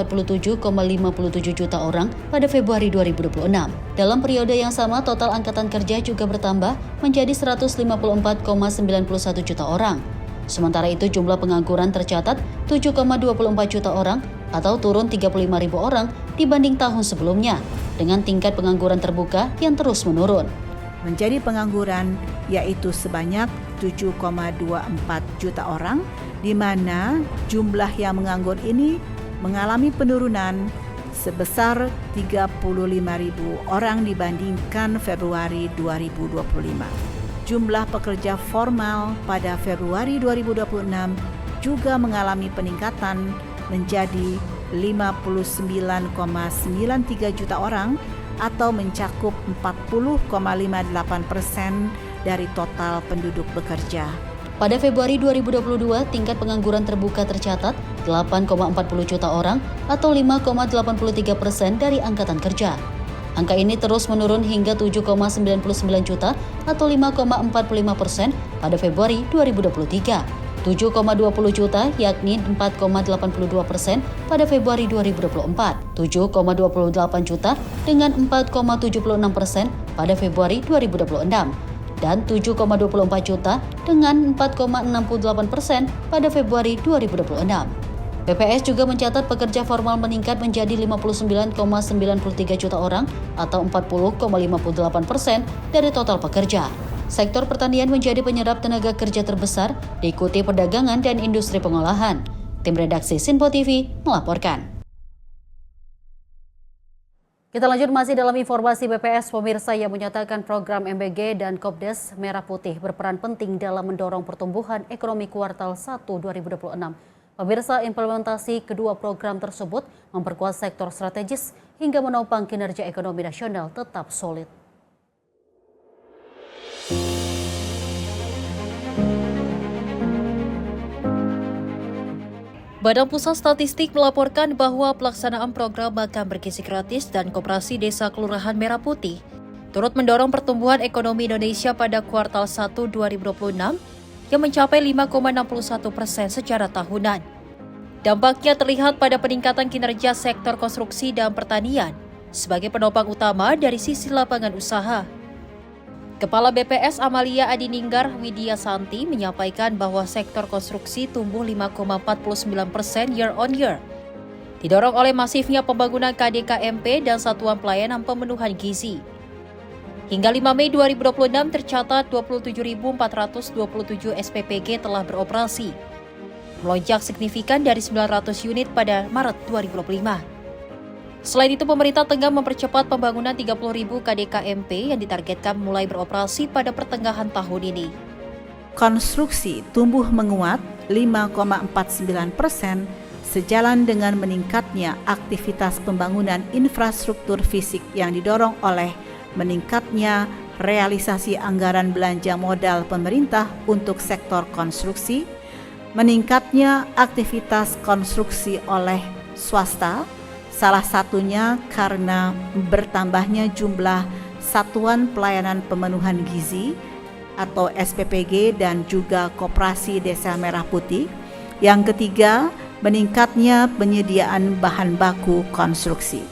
Speaker 8: juta orang pada Februari 2026. Dalam periode yang sama, total angkatan kerja juga bertambah menjadi 154,91 juta orang. Sementara itu, jumlah pengangguran tercatat 7,24 juta orang atau turun 35.000 orang dibanding tahun sebelumnya, dengan tingkat pengangguran terbuka yang terus menurun.
Speaker 11: Menjadi pengangguran yaitu sebanyak 7,24 juta orang, di mana jumlah yang menganggur ini mengalami penurunan sebesar 35.000 orang dibandingkan Februari 2025. Jumlah pekerja formal pada Februari 2026 juga mengalami peningkatan menjadi 59,93 juta orang atau mencakup 40,58% dari total penduduk bekerja.
Speaker 8: Pada Februari 2022, tingkat pengangguran terbuka tercatat 8,40 juta orang atau 5,83% dari angkatan kerja. Angka ini terus menurun hingga 7,99 juta atau 5,45% pada Februari 2023. 7,20 juta yakni 4,82% pada Februari 2024. 7,28 juta dengan 4,76% pada Februari 2026. Dan 7,24 juta dengan 4,68% pada Februari 2026. BPS juga mencatat pekerja formal meningkat menjadi 59,93 juta orang atau 40,58% dari total pekerja. sektor pertanian menjadi penyerap tenaga kerja terbesar, diikuti perdagangan dan industri pengolahan. Tim redaksi Sinpo TV melaporkan. Kita lanjut masih dalam informasi BPS, pemirsa, yang menyatakan program MBG dan Kopdes Merah Putih berperan penting dalam mendorong pertumbuhan ekonomi kuartal 1 2026. Pemirsa, implementasi kedua program tersebut memperkuat sektor strategis hingga menopang kinerja ekonomi nasional tetap solid.
Speaker 1: Badan Pusat Statistik melaporkan bahwa pelaksanaan program makan bergizi gratis dan koperasi desa Kelurahan Merah Putih turut mendorong pertumbuhan ekonomi Indonesia pada kuartal 1 2026 yang mencapai 5,61% secara tahunan. Dampaknya terlihat pada peningkatan kinerja sektor konstruksi dan pertanian sebagai penopang utama dari sisi lapangan usaha. Kepala BPS Amalia Adininggar Widya Santi menyampaikan bahwa sektor konstruksi tumbuh 5,49% year on year, didorong oleh masifnya pembangunan KDKMP dan Satuan Pelayanan Pemenuhan Gizi. Hingga 5 Mei 2026 tercatat 27.427 SPPG telah beroperasi, melonjak signifikan dari 900 unit pada Maret 2025. Selain itu, pemerintah tengah mempercepat pembangunan 30.000 KDKMP yang ditargetkan mulai beroperasi pada pertengahan tahun ini.
Speaker 11: Konstruksi tumbuh menguat 5,49% sejalan dengan meningkatnya aktivitas pembangunan infrastruktur fisik yang didorong oleh meningkatnya realisasi anggaran belanja modal pemerintah untuk sektor konstruksi, meningkatnya aktivitas konstruksi oleh swasta, salah satunya karena bertambahnya jumlah Satuan Pelayanan Pemenuhan Gizi atau SPPG dan juga Koperasi Desa Merah Putih. Yang ketiga, meningkatnya penyediaan bahan baku konstruksi.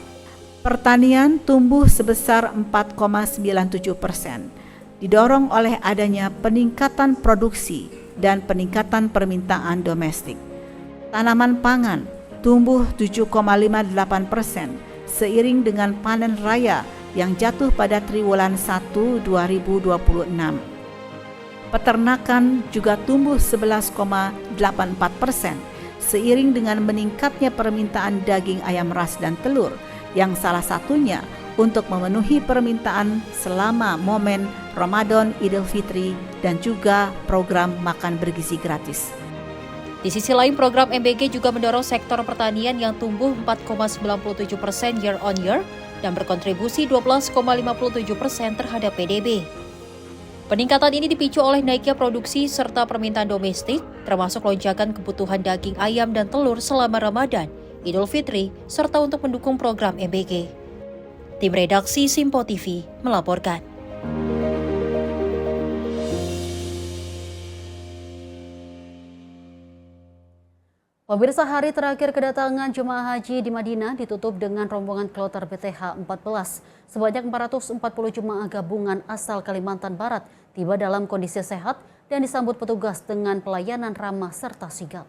Speaker 11: Pertanian tumbuh sebesar 4,97%, didorong oleh adanya peningkatan produksi dan peningkatan permintaan domestik. Tanaman pangan tumbuh 7,58% seiring dengan panen raya yang jatuh pada triwulan 1 2026. Peternakan juga tumbuh 11,84% seiring dengan meningkatnya permintaan daging ayam ras dan telur yang salah satunya untuk memenuhi permintaan selama momen Ramadan, Idul Fitri dan juga program makan bergizi gratis.
Speaker 1: Di sisi lain, program MBG juga mendorong sektor pertanian yang tumbuh 4,97% year on year dan berkontribusi 12,57% terhadap PDB. Peningkatan ini dipicu oleh naiknya produksi serta permintaan domestik, termasuk lonjakan kebutuhan daging ayam dan telur selama Ramadan, Idul Fitri, serta untuk mendukung program MBG. Tim redaksi Sinpo TV melaporkan.
Speaker 8: Pemirsa, hari terakhir kedatangan jemaah haji di Madinah ditutup dengan rombongan kloter BTH 14. Sebanyak 440 jemaah gabungan asal Kalimantan Barat tiba dalam kondisi sehat dan disambut petugas dengan pelayanan ramah serta sigap.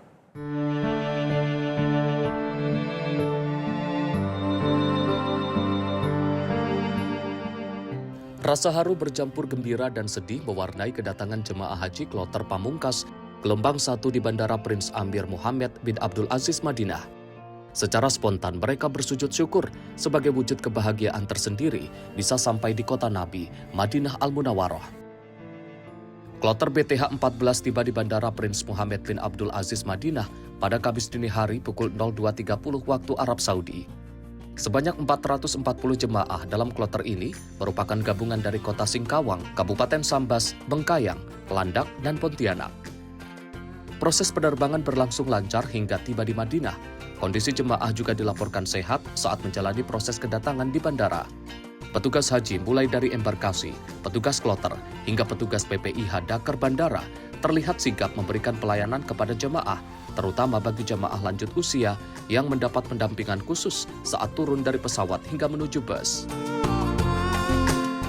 Speaker 9: Rasa haru bercampur gembira dan sedih mewarnai kedatangan jemaah haji kloter pamungkas gelombang 1 di Bandara Prince Amir Mohammed bin Abdul Aziz Madinah. Secara spontan mereka bersujud syukur sebagai wujud kebahagiaan tersendiri bisa sampai di kota Nabi, Madinah Al-Munawwarah. Kloter BTH 14 tiba di Bandara Prince Mohammed bin Abdul Aziz Madinah pada Kamis dini hari pukul 02.30 waktu Arab Saudi. Sebanyak 440 jemaah dalam kloter ini merupakan gabungan dari kota Singkawang, Kabupaten Sambas, Bengkayang, Landak, dan Pontianak. Proses penerbangan berlangsung lancar hingga tiba di Madinah. Kondisi jemaah juga dilaporkan sehat saat menjalani proses kedatangan di bandara. Petugas haji mulai dari embarkasi, petugas kloter, hingga petugas PPIH Dakar Bandara terlihat sigap memberikan pelayanan kepada jemaah, terutama bagi jemaah lanjut usia yang mendapat pendampingan khusus saat turun dari pesawat hingga menuju bus.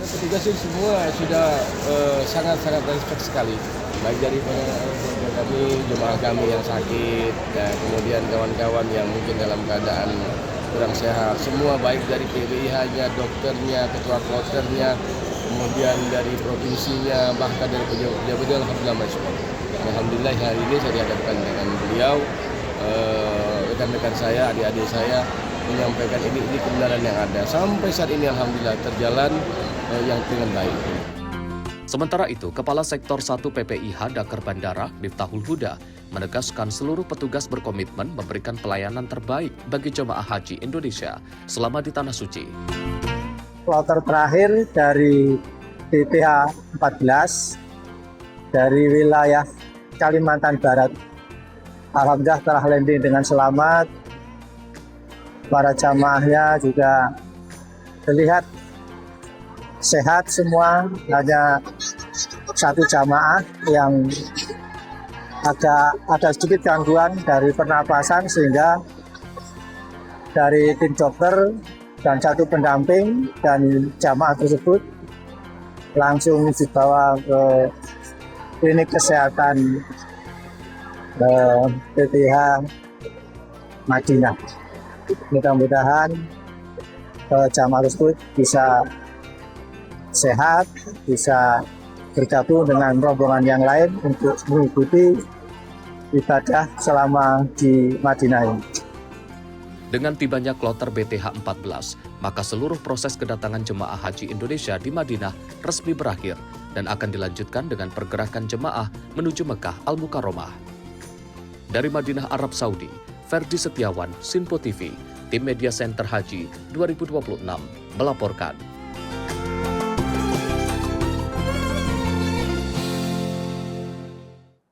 Speaker 12: Petugas semua sudah sangat-sangat respect sekali, baik dari kami, jemaah kami yang sakit, dan kemudian kawan-kawan yang mungkin dalam keadaan kurang sehat. Semua baik dari PBIH-nya, dokternya, ketua kloternya, kemudian dari provinsinya, bahkan dari pejabat-pejabat, alhamdulillah merespon. Alhamdulillah hari ini saya dihadapkan dengan beliau, rekan-rekan saya, adik-adik saya menyampaikan ini kebenaran yang ada. Sampai saat ini alhamdulillah terjalan yang dengan baik.
Speaker 9: Sementara itu, Kepala Sektor 1 PPIH Dakar Bandara, Miftahul Huda, menegaskan seluruh petugas berkomitmen memberikan pelayanan terbaik bagi jemaah haji Indonesia selama di Tanah Suci.
Speaker 13: Kloter terakhir dari BPH 14 dari wilayah Kalimantan Barat, alhamdulillah telah landing dengan selamat. Para jamaahnya juga terlihat sehat semua, hanya satu jamaah yang ada sedikit gangguan dari pernapasan, sehingga dari tim dokter dan satu pendamping dan jamaah tersebut langsung dibawa ke klinik kesehatan PPIH Madinah. Mudah-mudahan jamaah tersebut bisa sehat, bisa bergabung dengan rombongan yang lain untuk mengikuti ibadah selama di Madinah ini.
Speaker 9: Dengan tibanya kloter BTH 14, maka seluruh proses kedatangan jemaah haji Indonesia di Madinah resmi berakhir dan akan dilanjutkan dengan pergerakan jemaah menuju Mekah Al-Mukarramah. Dari Madinah, Arab Saudi, Ferdi Setiawan, Sinpo TV, Tim Media Center Haji 2026 melaporkan.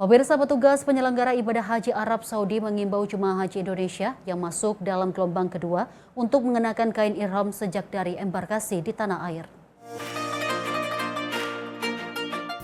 Speaker 8: Pemirsa, petugas penyelenggara ibadah haji Arab Saudi mengimbau jemaah haji Indonesia yang masuk dalam gelombang kedua untuk mengenakan kain ihram sejak dari embarkasi di tanah air.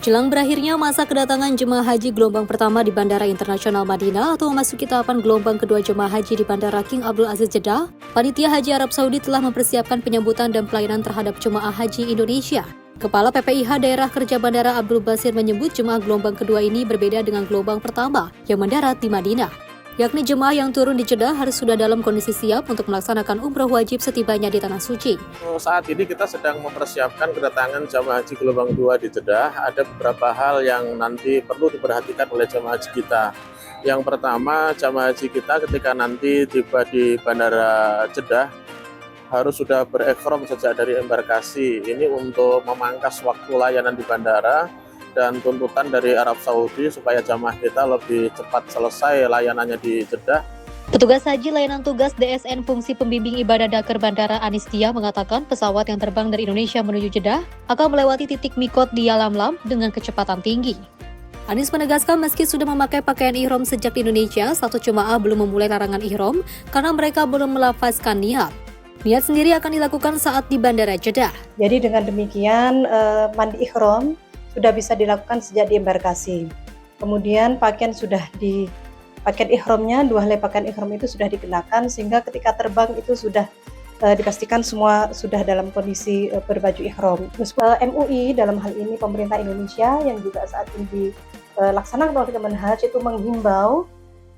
Speaker 15: Jelang berakhirnya masa kedatangan jemaah haji gelombang pertama di Bandara Internasional Madinah atau memasuki tahapan gelombang kedua jemaah haji di Bandara King Abdul Aziz Jeddah, Panitia Haji Arab Saudi telah mempersiapkan penyambutan dan pelayanan terhadap jemaah haji Indonesia. Kepala PPIH Daerah Kerja Bandara Abdul Basir menyebut jemaah gelombang kedua ini berbeda dengan gelombang pertama yang mendarat di Madinah, yakni jemaah yang turun di Jeddah harus sudah dalam kondisi siap untuk melaksanakan umroh wajib setibanya di Tanah Suci.
Speaker 4: Saat ini kita sedang mempersiapkan kedatangan jamaah haji gelombang 2 di Jeddah. Ada beberapa hal yang nanti perlu diperhatikan oleh jamaah haji kita. Yang pertama, jamaah haji kita ketika nanti tiba di Bandara Jeddah harus sudah berekrom sejak dari embarkasi. Ini untuk memangkas waktu layanan di bandara dan tuntutan dari Arab Saudi supaya jamaah kita lebih cepat selesai layanannya di Jeddah.
Speaker 15: Petugas Haji Layanan Tugas DSN Fungsi Pembimbing Ibadah Dakar Bandara Anistia mengatakan pesawat yang terbang dari Indonesia menuju Jeddah akan melewati titik mikot di Yalamlam dengan kecepatan tinggi. Anis menegaskan meski sudah memakai pakaian ihram sejak di Indonesia, satu jemaah belum memulai larangan ihram karena mereka belum melafazkan niat. Niat sendiri akan dilakukan saat di Bandara Jeddah.
Speaker 14: Jadi dengan demikian mandi ihram sudah bisa dilakukan sejak di embarkasi. Kemudian pakaian ihramnya, 2 helai pakaian ihram itu sudah dikenakan sehingga ketika terbang itu sudah dipastikan semua sudah dalam kondisi berbaju ihram. MUI dalam hal ini pemerintah Indonesia yang juga saat ini dilaksanakan oleh Kemenhaj itu menghimbau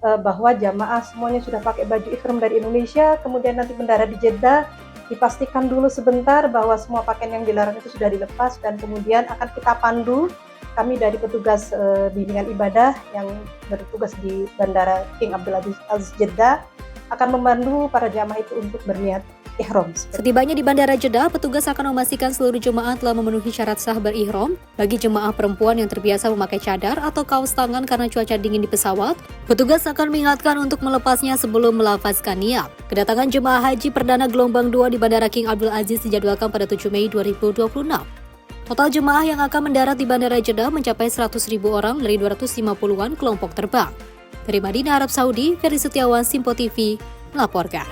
Speaker 14: bahwa jamaah semuanya sudah pakai baju ihram dari Indonesia, kemudian nanti mendarat di Jeddah, dipastikan dulu sebentar bahwa semua pakaian yang dilarang itu sudah dilepas dan kemudian akan kita pandu. Kami dari petugas bimbingan ibadah yang bertugas di Bandara King Abdul Aziz Jeddah akan memandu para jamaah itu untuk berniat ihram.
Speaker 15: Setibanya di Bandara Jeddah, petugas akan memastikan seluruh jemaah telah memenuhi syarat sah berihram. Bagi jemaah perempuan yang terbiasa memakai cadar atau kaos tangan karena cuaca dingin di pesawat, petugas akan mengingatkan untuk melepasnya sebelum melafazkan niat. Kedatangan jemaah haji perdana gelombang 2 di Bandara King Abdul Aziz dijadwalkan pada 7 Mei 2026. Total jemaah yang akan mendarat di Bandara Jeddah mencapai 100.000 orang dari 250-an kelompok terbang. Dari Madinah, Arab Saudi, Ferdi Setiawan, Sinpo TV melaporkan.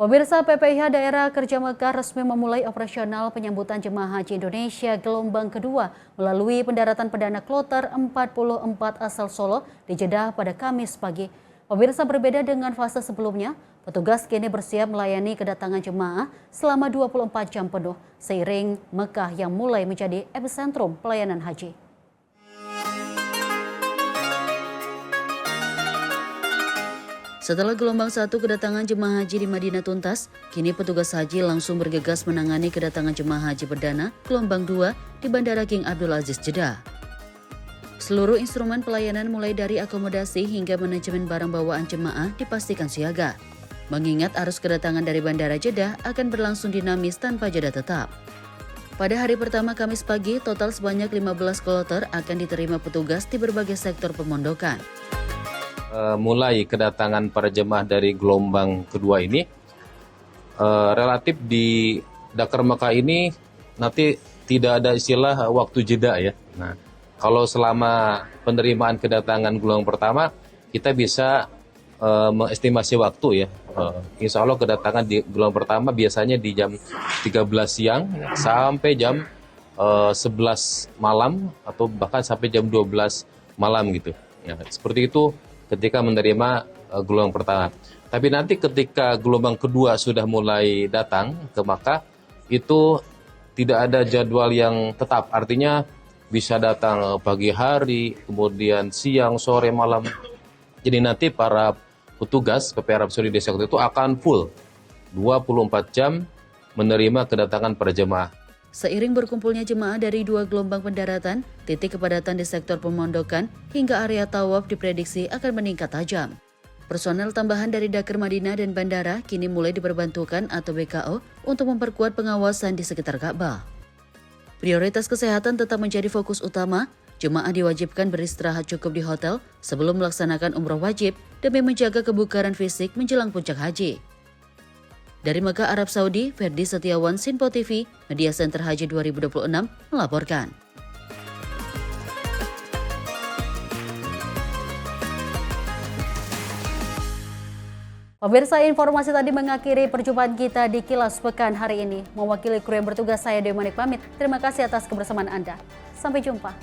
Speaker 8: Pemirsa, PPIH Daerah Kerja Mekah resmi memulai operasional penyambutan jemaah haji Indonesia gelombang kedua melalui pendaratan perdana kloter 44 asal Solo di Jeddah pada Kamis pagi. Pemirsa, berbeda dengan fase sebelumnya, petugas kini bersiap melayani kedatangan jemaah selama 24 jam penuh seiring Mekah yang mulai menjadi epicentrum pelayanan haji.
Speaker 5: Setelah gelombang 1 kedatangan jemaah haji di Madinah tuntas, kini petugas haji langsung bergegas menangani kedatangan jemaah haji perdana gelombang 2 di Bandara King Abdul Aziz Jeddah. Seluruh instrumen pelayanan mulai dari akomodasi hingga manajemen barang bawaan jemaah dipastikan siaga. Mengingat arus kedatangan dari Bandara Jeddah akan berlangsung dinamis tanpa jeda tetap. Pada hari pertama Kamis pagi, total sebanyak 15 kloter akan diterima petugas di berbagai sektor pemondokan.
Speaker 10: Mulai kedatangan para jemaah dari gelombang kedua ini, relatif di Dakar Mekah ini nanti tidak ada istilah waktu jeda ya. Nah, kalau selama penerimaan kedatangan gelombang pertama, kita bisa mengestimasi waktu ya. Insya Allah kedatangan di gelombang pertama biasanya di jam 13 siang sampai jam 11 malam atau bahkan sampai jam 12 malam gitu. Ya, seperti itu ketika menerima gelombang pertama. Tapi nanti ketika gelombang kedua sudah mulai datang ke Makkah, itu tidak ada jadwal yang tetap. Artinya bisa datang pagi hari, kemudian siang, sore, malam. Jadi nanti para petugas PP Arab Saudi di sektor itu akan full 24 jam menerima kedatangan para jemaah.
Speaker 5: Seiring berkumpulnya jemaah dari 2 gelombang pendaratan, titik kepadatan di sektor pemondokan hingga area tawaf diprediksi akan meningkat tajam. Personel tambahan dari Dakar Madinah dan bandara kini mulai diperbantukan atau BKO untuk memperkuat pengawasan di sekitar Ka'bah. Prioritas kesehatan tetap menjadi fokus utama. Jemaah diwajibkan beristirahat cukup di hotel sebelum melaksanakan umroh wajib demi menjaga kebugaran fisik menjelang puncak haji. Dari Mekah, Arab Saudi, Ferdi Setiawan, Sinpo TV, Media Center Haji 2026 melaporkan.
Speaker 8: Pemirsa, informasi tadi mengakhiri perjumpaan kita di Kilas Pekan hari ini. Mewakili kru yang bertugas, saya Dewi Manik pamit. Terima kasih atas kebersamaan Anda. Sampai jumpa.